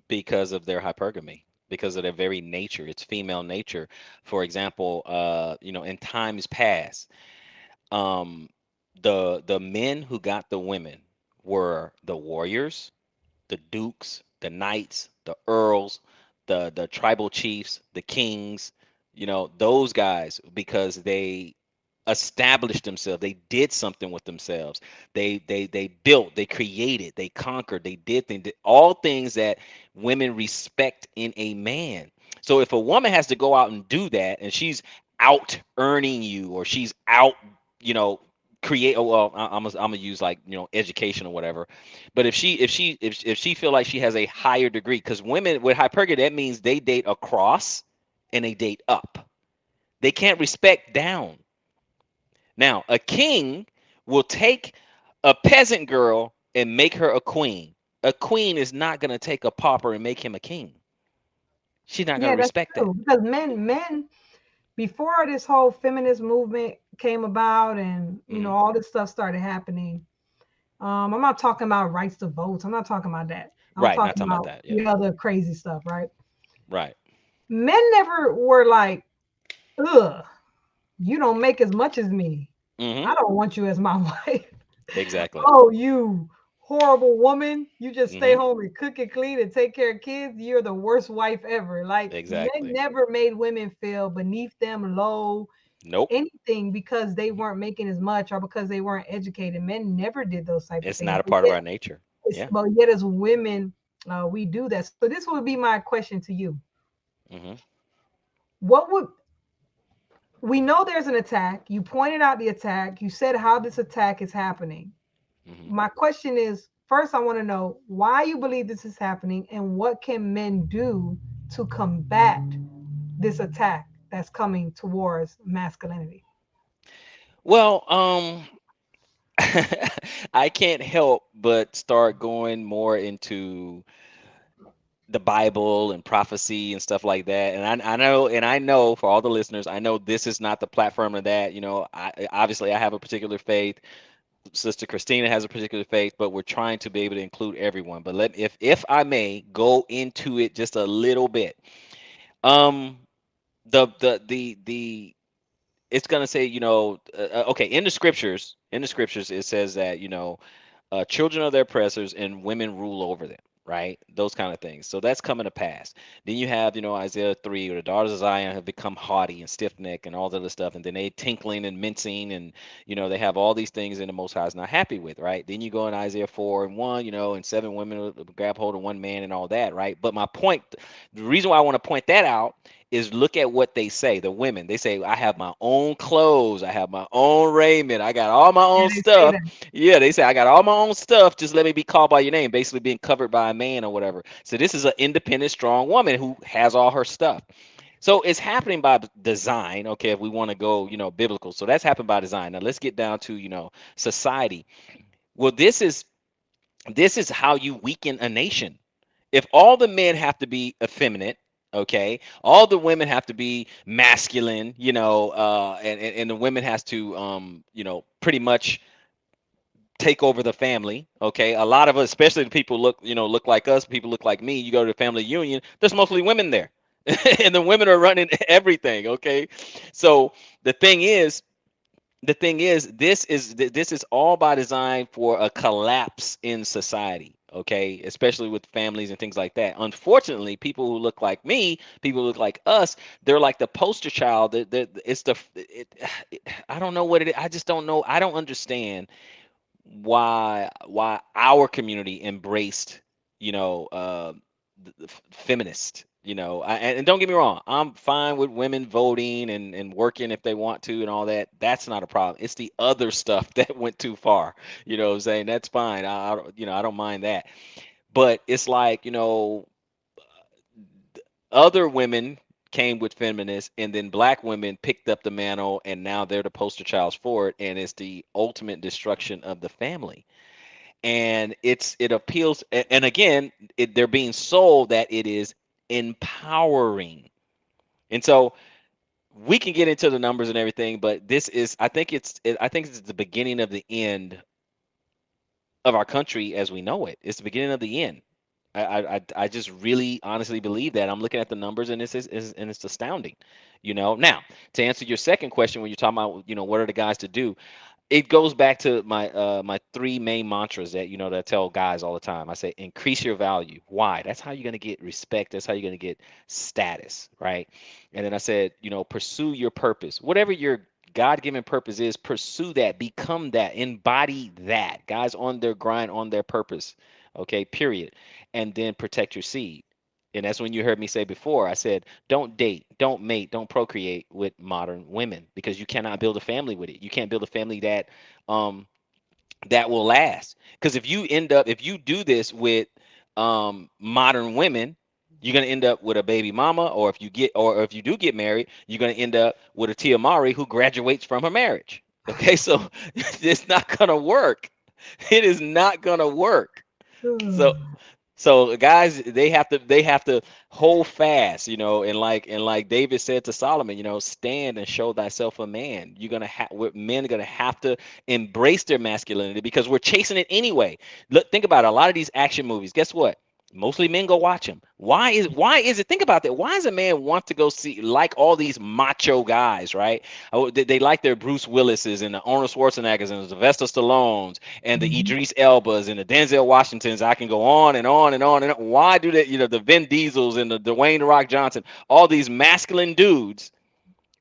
Because of their hypergamy. because of their very nature. It's female nature. For example, in times past, um, the men who got the women were the warriors, the dukes, the knights, the earls, the tribal chiefs, the kings, those guys, because they established themselves. They did something with themselves. They built, they created, they conquered, they did things, all things that women respect in a man. So if a woman has to go out and do that, and she's out earning you, or she's out, you know, create. Oh, well, I'm gonna use like education or whatever. But if she feel like she has a higher degree, because women with hypergamy, that means they date across and they date up. They can't respect down. Now, a king will take a peasant girl and make her a queen. A queen is not going to take a pauper and make him a king. She's not going Yeah, to that's respect that. true. Because men before this whole feminist movement came about and Hmm. all this stuff started happening. I'm not talking about rights to votes. I'm not talking about that. I'm Right, not talking talking about about that. Yeah. the other crazy stuff, right? Right. Men never were like, ugh, you don't make as much as me. Hmm. I don't want you as my wife. Exactly. Oh, you horrible woman. You just stay Hmm. home and cook and clean and take care of kids. You're the worst wife ever. Like, men Exactly. never made women feel beneath them, low, Nope. anything because they weren't making as much or because they weren't educated. Men never did those type of It's things. not a part of our nature. Yeah. But yet as women, we do that. So this would be my question to you. Hmm. What would we know there's an attack? You pointed out the attack. You said how this attack is happening. Hmm. My question is first, I want to know why you believe this is happening and what can men do to combat this attack that's coming towards masculinity. Well, I can't help but start going more into the Bible and prophecy and stuff like that. And I know for all the listeners, I know this is not the platform of that. Obviously I have a particular faith. Sister Christina has a particular faith, but we're trying to be able to include everyone. But if I may go into it just a little bit. Um, the it's gonna say, okay, in the scriptures it says that, children are their oppressors and women rule over them, right? Those kind of things. So that's coming to pass. Then you have, Isaiah 3, or the daughters of Zion have become haughty and stiff necked and all that other stuff. And then they tinkling and mincing, and, they have all these things in the Most High is not happy with, right? Then you go in Isaiah 4 and 1, and seven women will grab hold of one man and all that, right? But my point, the reason why I want to point that out is look at what they say. The women, they say, I have my own clothes, I have my own raiment, I got all my Yeah, own they say stuff. that. Yeah, they say I got all my own stuff. Just let me be called by your name, basically being covered by a man or whatever. So this is an independent, strong woman who has all her stuff. So it's happening by design. Okay, if we want to go, biblical. So that's happened by design. Now let's get down to, society. Well, this is how you weaken a nation. If all the men have to be effeminate, okay, all the women have to be masculine, and the women has to, pretty much take over the family. Okay, a lot of us, especially the people look like us, people look like me. You go to the family union, there's mostly women there, and the women are running everything. Okay, so the thing is, this is all by design for a collapse in society. Okay, especially with families and things like that. Unfortunately, people who look like me, people who look like us, they're like the poster child. It's I don't know what it is. I just don't know. I don't understand why our community embraced, the feminist. And don't get me wrong, I'm fine with women voting and working if they want to and all that. That's not a problem. It's the other stuff that went too far. You know what I'm saying? That's fine. I don't mind that. But it's like, other women came with feminists, and then black women picked up the mantle, and now they're the poster childs for it, and it's the ultimate destruction of the family. And it appeals, and again, they're being sold that it is empowering. And so we can get into the numbers and everything, but this is, I think it's the beginning of the end of our country as we know it. It's the beginning of the end. I just really honestly believe that. I'm looking at the numbers, and and it's astounding. Now, to answer your second question, when you're talking about, what are the guys to do, it goes back to my three main mantras that I tell guys all the time. I say increase your value. Why? That's how you're going to get respect. That's how you're going to get status, right? And then I said, pursue your purpose. Whatever your God-given purpose is, pursue that, become that, embody that. Guys on their grind, on their purpose. Okay, period. And then protect your seed. And that's when you heard me say before, I said, don't date, don't mate, don't procreate with modern women because you cannot build a family with it. You can't build a family um that will last. Because if you do this with modern women, you're gonna end up with a baby mama, or if you do get married, you're gonna end up with a Tia Mari who graduates from her marriage. Okay, so it's not gonna work. It is not gonna work. So Ugh. so guys, they have to hold fast, and like David said to Solomon, stand and show thyself a man. Men are gonna have to embrace their masculinity because we're chasing it anyway. Look, think about it. A lot of these action movies. Guess what? Mostly men go watch them. Why is it? Think about that. Why does a man want to go see like all these macho guys, right? Oh, they like their Bruce Willises and the Arnold Schwarzeneggers and the Sylvester Stallones and the Mhm. Idris Elbas and the Denzel Washingtons. I can go on and on and on and on. Why do they, the Vin Diesels and the Dwayne The Rock Johnson, all these masculine dudes?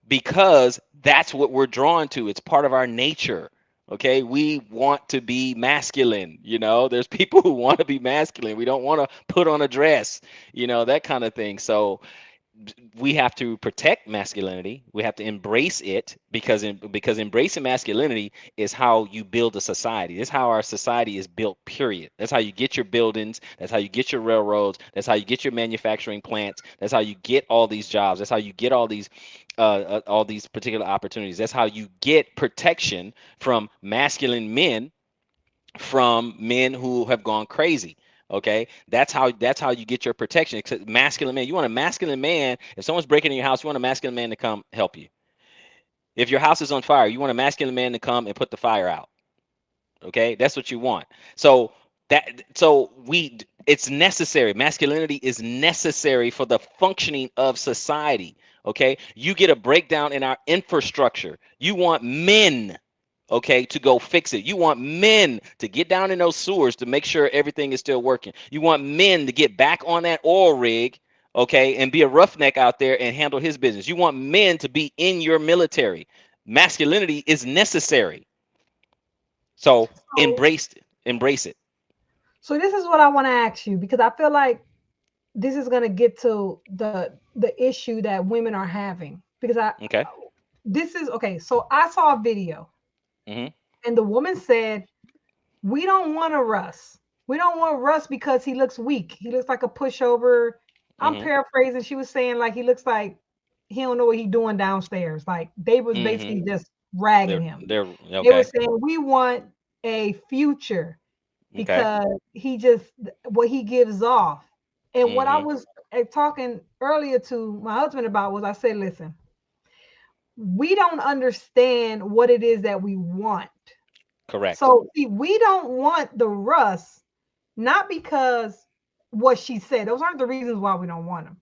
Because that's what we're drawn to. It's part of our nature. Okay, we want to be masculine. There's people who want to be masculine. We don't want to put on a dress, that kind of thing. So we have to protect masculinity. We have to embrace it because embracing masculinity is how you build a society. It's how our society is built. Period. That's how you get your buildings. That's how you get your railroads. That's how you get your manufacturing plants. That's how you get all these jobs. That's how you get all these particular opportunities. That's how you get protection from masculine men from men who have gone crazy. Okay, that's how you get your protection. Except masculine man, you want a masculine man. If someone's breaking in your house, you want a masculine man to come help you. If your house is on fire, you want a masculine man to come and put the fire out. Okay, that's what you want. So it's necessary. Masculinity is necessary for the functioning of society. Okay, you get a breakdown in our infrastructure. You want men, okay, to go fix it. You want men to get down in those sewers to make sure everything is still working. You want men to get back on that oil rig, okay, and be a roughneck out there and handle his business. You want men to be in your military. Masculinity is necessary. So So, embrace it. so this is what I want to ask you because I feel like this is going to get to the issue that women are having because I Okay. this is okay. So I saw a video Mm-hmm. and the woman said, "We don't want to Russ. We don't want Russ because he looks weak. He looks like a pushover." I'm Mm-hmm. paraphrasing. She was saying like he looks like he don't know what he's doing downstairs. Like they was Mm-hmm. basically just ragging him. They're They were okay. saying we want a future Okay. because he just what he gives off. And what I Mm-hmm. was talking earlier to my husband about was I said, listen, we don't understand what it is that we want. Correct. So see, we don't want the Russ, not because what she said. Those aren't the reasons why we don't want him.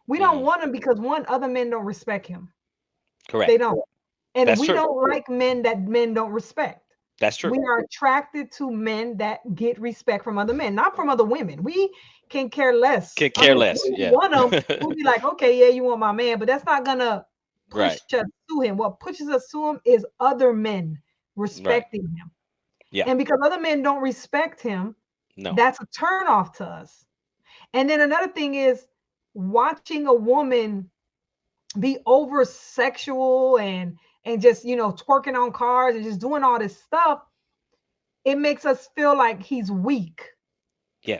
We don't Mm-hmm. want him because one, other men don't respect him. They Correct. don't. And That's we true. don't like men that men don't respect. That's true. We are attracted to men that get respect from other men, not from other women. We can care less. Can I care mean, less. if we Yeah. want them, we'll be like, okay, yeah, you want my man, but that's not gonna Right. push us to him. What pushes us to him is other men Right. respecting him. Yeah. And because other men don't respect him, No. that's a turn off to us. And then another thing is watching a woman be over sexual and just twerking on cars and just doing all this stuff, it makes us feel like he's weak.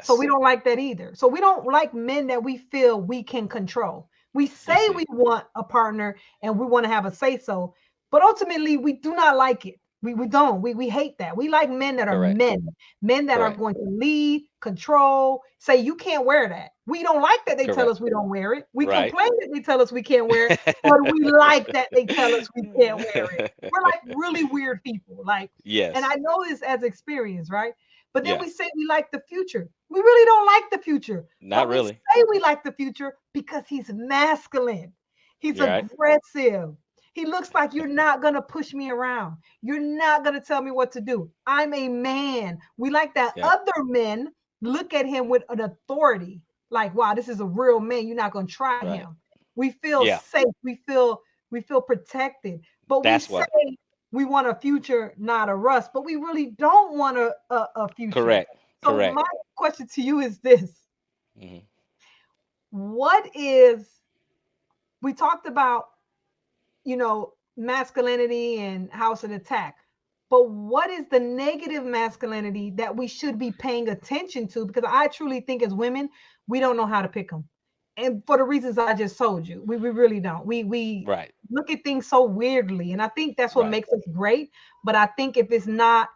So we Yes. don't like that either. So we don't like men that we feel we can control. We I say see. we want a partner and we want to have a say so, but ultimately we do not like it. We don't. We hate that. We like men that are Correct. men that are Correct. going to lead, control, say you can't wear that. We don't like that they tell Correct. us we don't wear it. We Right. complain that they tell us we can't wear it, but we like that they tell us we can't wear it. We're like really weird people. Like, and Yes. I know this as experience, right? But then Yeah. we say we like the future. We really don't like the future, Not but we really. say we like the future because he's masculine. He's You're right. aggressive. He looks like you're not going to push me around. You're not going to tell me what to do. I'm a man. We like that Yep. other men look at him with an authority. Like, wow, this is a real man. You're not going to try Right. him. We feel Yeah. safe. We feel protected. But we That's say what. we want a future, not a rust, but we really don't want a future. Correct. So Correct. my question to you is this. Hmm. What is, we talked about, masculinity and how it's an attack, but what is the negative masculinity that we should be paying attention to? Because I truly think as women, we don't know how to pick them. And for the reasons I just told you, we really don't. We Right. look at things so weirdly. And I think that's what Right. makes us great. But I think if it's not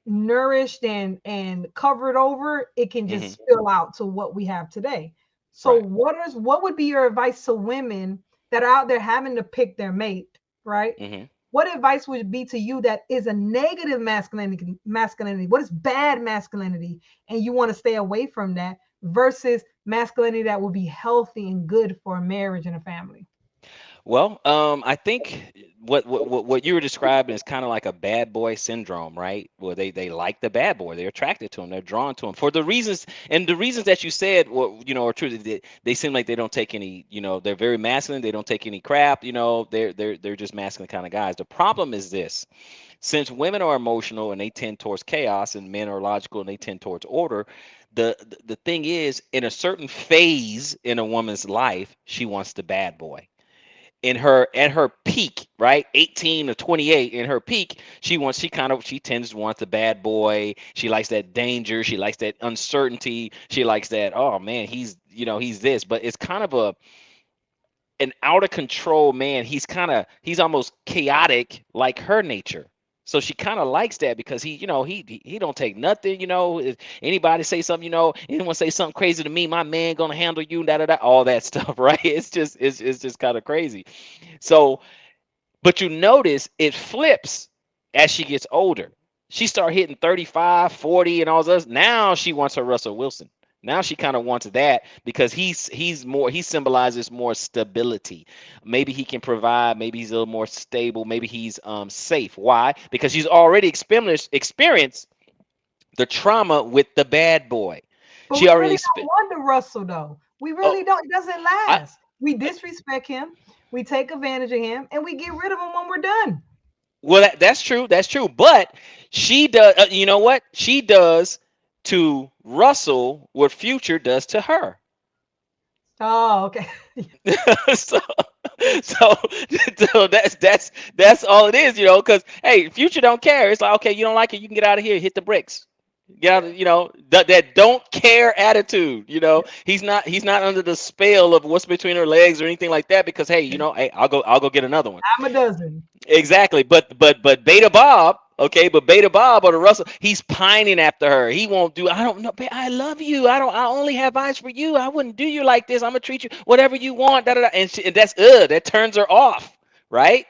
nourished and covered over, it can just Hmm. spill out to what we have today. So Right. what would be your advice to women that are out there having to pick their mate, right? Hmm. What advice would be to you that is a negative masculinity? What is bad masculinity? And you want to stay away from that versus masculinity that will be healthy and good for a marriage and a family. Well, I think what you were describing is kind of like a bad boy syndrome, right? Where they like the bad boy, they're attracted to him, they're drawn to him for the reasons, and the reasons that you said, well, are true. They seem like they don't take any, they're very masculine, they don't take any crap, they're just masculine kind of guys. The problem is this: since women are emotional and they tend towards chaos, and men are logical and they tend towards order. The thing is, in a certain phase in a woman's life, she wants the bad boy in her at her peak, right? 18 to 28 in her peak, she tends to want the bad boy. She likes that danger, she likes that uncertainty, she likes that, oh man, he's this, but it's kind of an out of control man. He's almost chaotic like her nature. So she kind of likes that because he don't take nothing. If anybody say something, anyone say something crazy to me, my man gonna handle you, da da da, all that stuff, right? It's just kind of crazy. So, but you notice it flips as she gets older. She start hitting 35, 40, and all this. Now she wants her Russell Wilson. Now she kind of wants that because he symbolizes more stability. Maybe he can provide, maybe he's a little more stable, maybe he's safe. Why? Because she's already experienced the trauma with the bad boy. But She we already really don't want the Russell though. We oh really don't. It doesn't I, last. We disrespect him. We take advantage of him, and we get rid of him when we're done. Well, that's true. That's true. But she does. You know what? She does to Russell what Future does to her. Oh, okay. so, so, so that's all it is. Because hey, Future don't care. It's like, okay, you don't like it, you can get out of here. Hit the bricks. Get out. Yeah. That don't care attitude. Yeah. He's not under the spell of what's between her legs or anything like that. Because hey, hey, I'll go get another one. I'm a dozen. Exactly, but Beta Bob, okay, but Beta Bob or the Russell, he's pining after her. He won't do. I don't know. I love you. I don't. I only have eyes for you. I wouldn't do you like this. I'm gonna treat you whatever you want. Da, da, da. And that's that turns her off, right?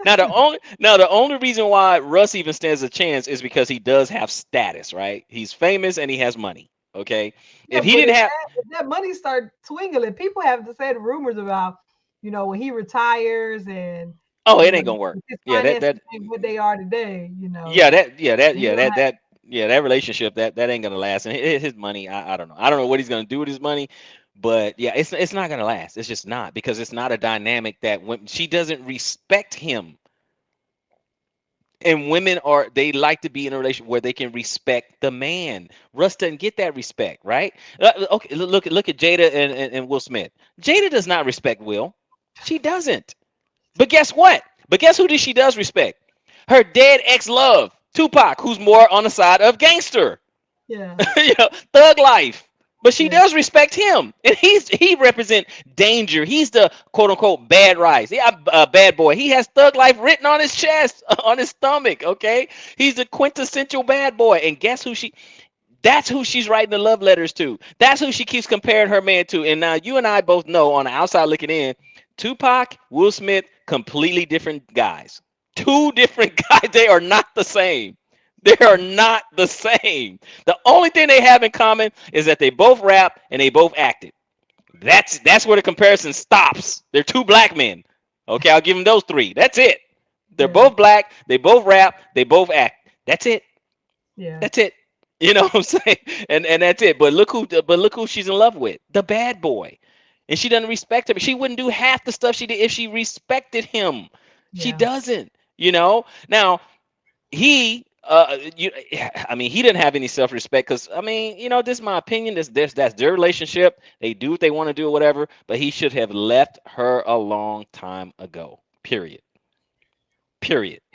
Now the only reason why Russ even stands a chance is because he does have status, right? He's famous and he has money. Okay, Yeah, if he but didn't have, if that money start twingling, people have said rumors about, when he retires and oh, it you know ain't gonna work. his Yeah, finances ain't what they are today. Yeah, He gonna have, that relationship that ain't gonna last. And his money, I don't know. I don't know what he's gonna do with his money, but yeah, it's not gonna last. It's just not because it's not a dynamic that when she doesn't respect him, and women they like to be in a relationship where they can respect the man. Russ doesn't get that respect, right? Okay, look at Jada and Will Smith. Jada does not respect Will. She doesn't. But guess what? But guess who she does respect? Her dead ex-love, Tupac, who's more on the side of gangster, yeah, thug life. But she yeah, does respect him, and he represent danger. He's the quote unquote bad rice, yeah, bad boy. He has thug life written on his chest, on his stomach. Okay, he's the quintessential bad boy. And guess who she? That's who she's writing the love letters to. That's who she keeps comparing her man to. And now you and I both know on the outside looking in, Tupac, Will Smith, completely different guys. Two different guys. They are not the same. They are not the same. The only thing they have in common is that they both rap and they both acted. That's where the comparison stops. They're two black men. Okay, I'll give them those three. That's it. They're Yeah, both black. They both rap. They both act. That's it. yeah, That's it. You know what I'm saying? And that's it. But look who she's in love with. The bad boy. And she doesn't respect him. She wouldn't do half the stuff she did if she respected him. She yeah. doesn't. Now he didn't have any self-respect because this is my opinion. That's their relationship. They do what they want to do or whatever, but he should have left her a long time ago. Period.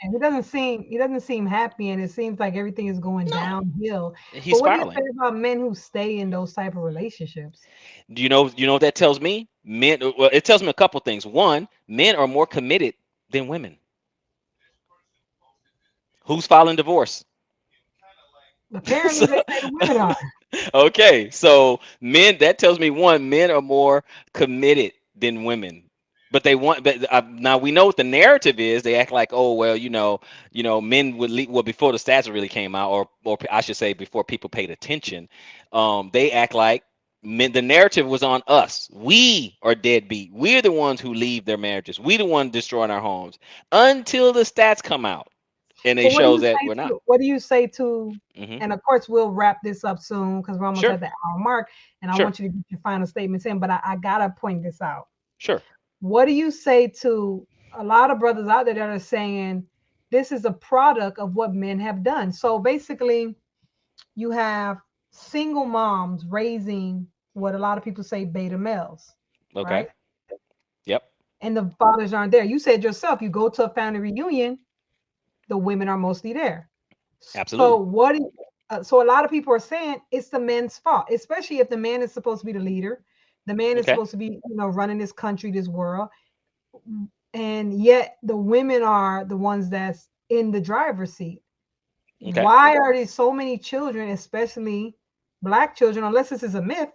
And he doesn't seem happy, and it seems like everything is going No, downhill. he's But what do you say spiraling. about men who stay in those type of relationships? Do you know what that tells me? Men, well, it tells me a couple things. One, men are more committed than women. Who's filing divorce? Apparently, they say the women are. Okay, so that tells me one, men are more committed than women. But now we know what the narrative is. They act like, oh well, men would leave. Well, before the stats really came out, or I should say, before people paid attention, they act like men. The narrative was on us. We are deadbeat. We're the ones who leave their marriages. We the ones destroying our homes until the stats come out and they But what do shows you that say we're not. to what do you say to Hmm. and of course we'll wrap this up soon because we're almost Sure, at the hour mark and I sure, want you to get your final statements in, but I gotta point this out. sure. What do you say to a lot of brothers out there that are saying this is a product of what men have done? So basically, you have single moms raising what a lot of people say beta males, Okay. right? Yep. And the fathers aren't there. You said yourself, you go to a family reunion, the women are mostly there. So Absolutely. so a lot of people are saying it's the men's fault, especially if the man is supposed to be the leader. The man is Okay. supposed to be, running this country, this world, and yet the women are the ones that's in the driver's seat. Okay. Why are there so many children, especially black children, unless this is a myth?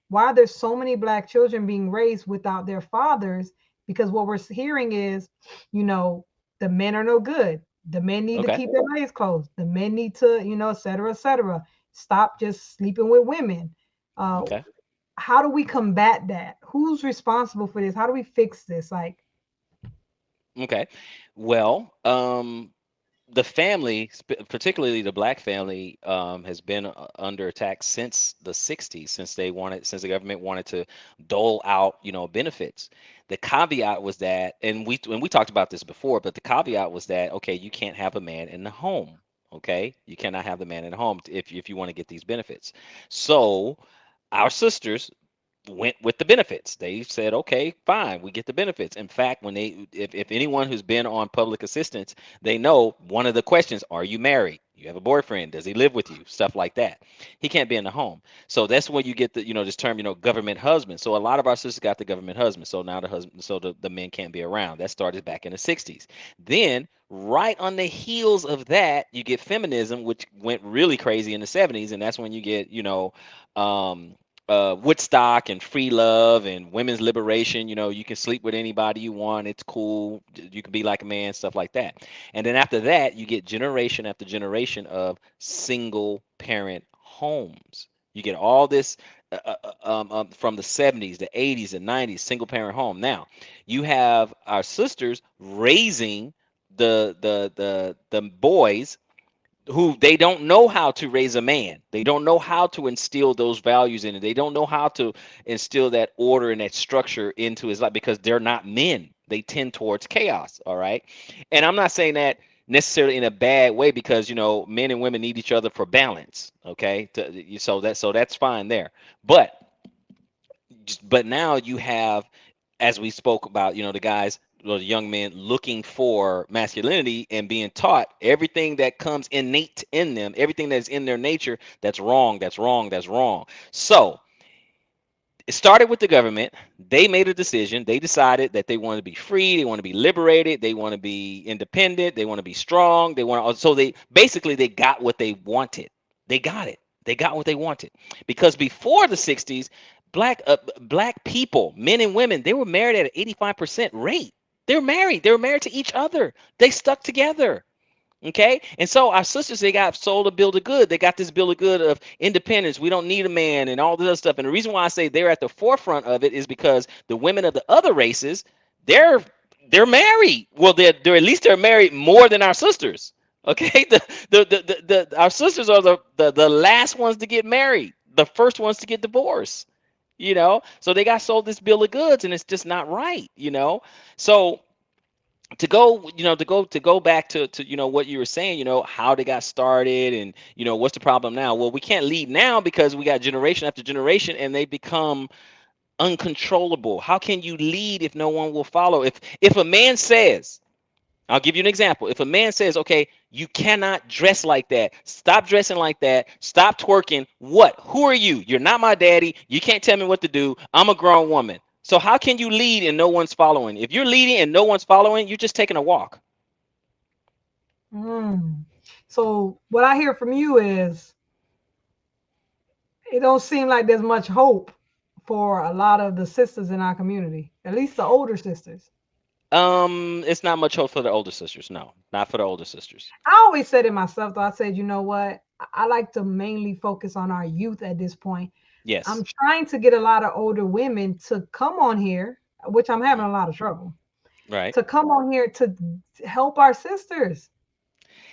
Why are there so many black children being raised without their fathers? Because what we're hearing is, you know, the men are no good. The men need to Okay. keep their legs closed. The men need to, et cetera, et cetera. Stop just sleeping with women. Uh, Okay. how do we combat that? Who's responsible for this? How do we fix this? Like, Okay. Well, the family, particularly the black family, has been under attack since the 60s, since the government wanted to dole out, benefits. The caveat was that, and we talked about this before, but the caveat was that, okay, you can't have a man in the home. Okay, you cannot have the man in the home if you want to get these benefits. So our sisters went with the benefits. They said, okay, fine, we get the benefits. In fact, if anyone who's been on public assistance, they know one of the questions, are you married? You have a boyfriend? Does he live with you? Stuff like that. He can't be in the home. So that's where you get this term, government husband. So a lot of our sisters got the government husband. So now the men can't be around. That started back in the 60s. Then right on the heels of that, you get feminism, which went really crazy in the 70s. And that's when you get, um, Woodstock and free love and women's liberation. You can sleep with anybody you want. It's cool. You can be like a man, stuff like that. And then after that, you get generation after generation of single parent homes. You get all this from the 70s, the 80s, and 90s, single parent home. Now, you have our sisters raising the boys who they don't know how to raise a man. They don't know how to instill those values in it. They don't know how to instill that order and that structure into his life because they're not men. They tend towards chaos. All right. And I'm not saying that necessarily in a bad way because men and women need each other for balance. Okay. So that's fine there. But now you have, as we spoke about, the guys or the young men looking for masculinity and being taught everything that comes innate in them, everything that's in their nature, that's wrong, that's wrong, that's wrong. So it started with the government. They made a decision. They decided that they want to be free, they want to be liberated, they want to be independent, they want to be strong, so they got what they wanted. They got it. They got what they wanted. Because before the 60s, black people, men and women, they were married at an 85% rate. They were married to each other. They stuck together. Okay, and so our sisters, they got sold a bill of good. They got this bill of good of independence. We don't need a man and all this other stuff. And the reason why I say they're at the forefront of it is because the women of the other races, they're they're married. Well, they're at least they're married more than our sisters. Okay, our sisters are the last ones to get married, the first ones to get divorced. So they got sold this bill of goods, and it's just not right. So to go back to what you were saying, how they got started, and what's the problem now. Well, we can't lead now because we got generation after generation and they become uncontrollable. How can you lead if no one will follow? If a man says, I'll give you an example. If a man says, okay, you cannot dress like that, stop dressing like that, stop twerking, what? Who are you? You're not my daddy. You can't tell me what to do. I'm a grown woman. So how can you lead and no one's following? If you're leading and no one's following, you're just taking a walk. Mm. So what I hear from you is it don't seem like there's much hope for a lot of the sisters in our community, at least the older sisters. It's not much hope for the older sisters. No, not for the older sisters. I always said it myself, though. I said, you know what? I like to mainly focus on our youth at this point. I'm Yes. trying to get a lot of older women to come on here, which I'm having Mm. a lot of trouble, Right. to come on here to help our sisters,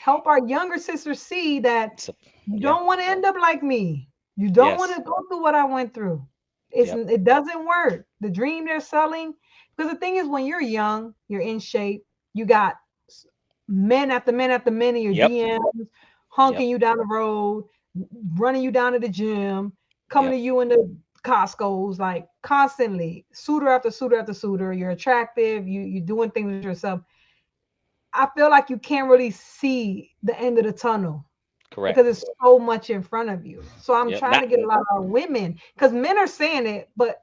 help our younger sisters see that So, you yeah. don't want to end up like me. You don't want Yes. to go through what I went through. Yep. It doesn't work. The dream they're selling, because the thing is, when you're young, you're in shape. You got men after men after men in your Yep. DMs, Yep. honking you down the road, running you down to the gym, coming Yep. to you in the Costco's, like constantly, suitor after suitor after suitor. You're attractive. You're doing things with yourself. I feel like you can't really see the end of the tunnel Correct. because it's so much in front of you. So I'm Yep. trying Not. to get a lot of our women, because men are saying it, but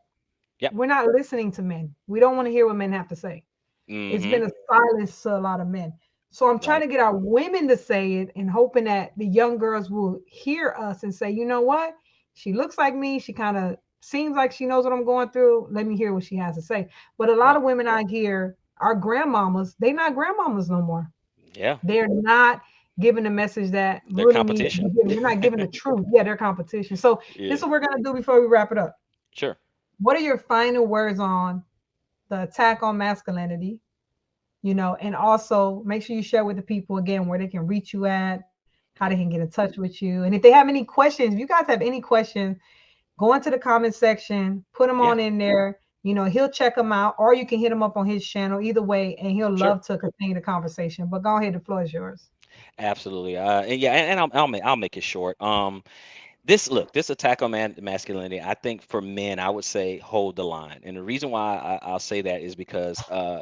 Yep. we're not listening to men. We don't want to hear what men have to say. It's Mm-hmm. been a silence to a lot of men. So I'm trying Right. to get our women to say it and hoping that the young girls will hear us and say, you know what? She looks like me. She kind of seems like she knows what I'm going through. Let me hear what she has to say. But a lot Right. of women I hear are grandmamas. They not grandmamas no more. Yeah. They're not giving the message that Their really needs to competition. be given. They're not giving the truth. Yeah, they're competition. So this Yeah. is what we're gonna do before we wrap it up. Sure. What are your final words on the attack on masculinity? And also make sure you share with the people again where they can reach you at, how they Yep. can get in touch with you. And if they have any questions, if you guys have any questions, go into the comment section, put them Yeah. on in there. He'll check them out, or you can hit him up on his channel, either way, and he'll Sure. love to continue the conversation. But go ahead, the floor is yours. Absolutely. And yeah, and I'll make it short. This attack on masculinity, I think for men, I would say hold the line. And the reason why I'll say that is because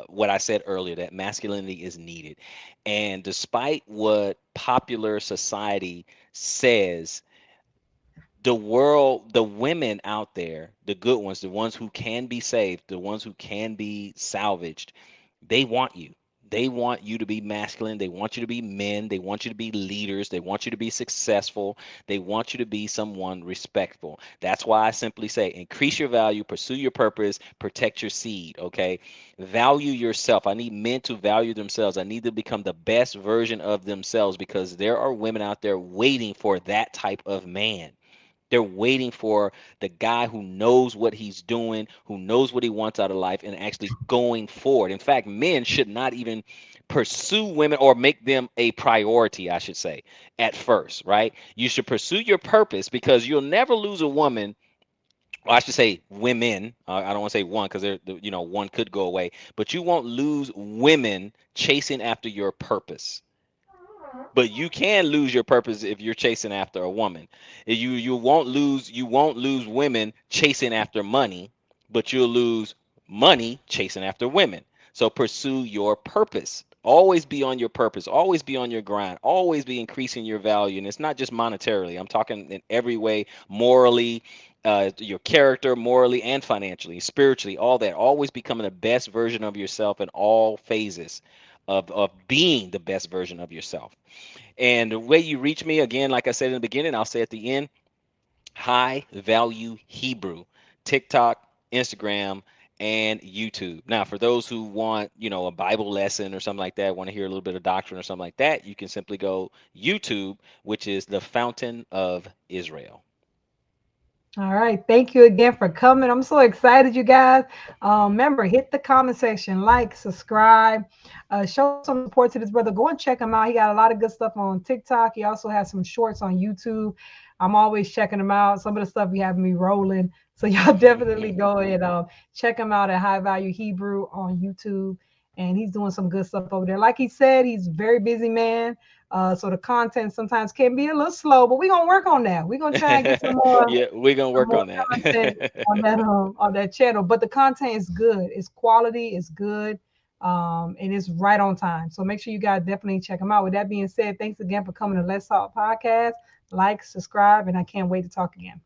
what I said earlier, that masculinity is needed. And despite what popular society says, the world, the women out there, the good ones, the ones who can be saved, the ones who can be salvaged, they want you. They want you to be masculine. They want you to be men. They want you to be leaders. They want you to be successful. They want you to be someone respectful. That's why I simply say increase your value, pursue your purpose, protect your seed. Okay. Value yourself. I need men to value themselves. I need to become the best version of themselves because there are women out there waiting for that type of man. They're waiting for the guy who knows what he's doing, who knows what he wants out of life, and actually going forward. In fact, men should not even pursue women or make them a priority, I should say, at first, right? You should pursue your purpose because you'll never lose a woman. Or I should say women. I don't want to say one because one could go away, but you won't lose women chasing after your purpose. But you can lose your purpose if you're chasing after a woman. You won't lose women chasing after money, but you'll lose money chasing after women. So pursue your purpose. Always be on your purpose. Always be on your grind. Always be increasing your value. And it's not just monetarily. I'm talking in every way, morally, your character, morally and financially, spiritually, all that. Always becoming the best version of yourself in all phases of being the best version of yourself. And the way you reach me, again, like I said in the beginning, I'll say at the end, High Value Hebrew, TikTok, Instagram, and YouTube. Now, for those who want, a Bible lesson or something like that, want to hear a little bit of doctrine or something like that, you can simply go YouTube, which is the Fountain of Israel. All right. Thank you again for coming. I'm so excited, you guys. Remember, hit the comment section, like, subscribe, show some support to this brother. Go and check him out. He got a lot of good stuff on TikTok. He also has some shorts on YouTube. I'm always checking him out. Some of the stuff be having me rolling. So y'all definitely go and check him out at High Value Hebrew on YouTube. And he's doing some good stuff over there. Like he said, he's a very busy man. So the content sometimes can be a little slow, but we're gonna work on that. We're gonna try and get Yeah, we're gonna some work more on content that. on that channel. But the content is good. It's quality. It's good. And it's right on time. So make sure you guys definitely check them out. With that being said, thanks again for coming to Let's Talk Podcast. Like, subscribe, and I can't wait to talk again.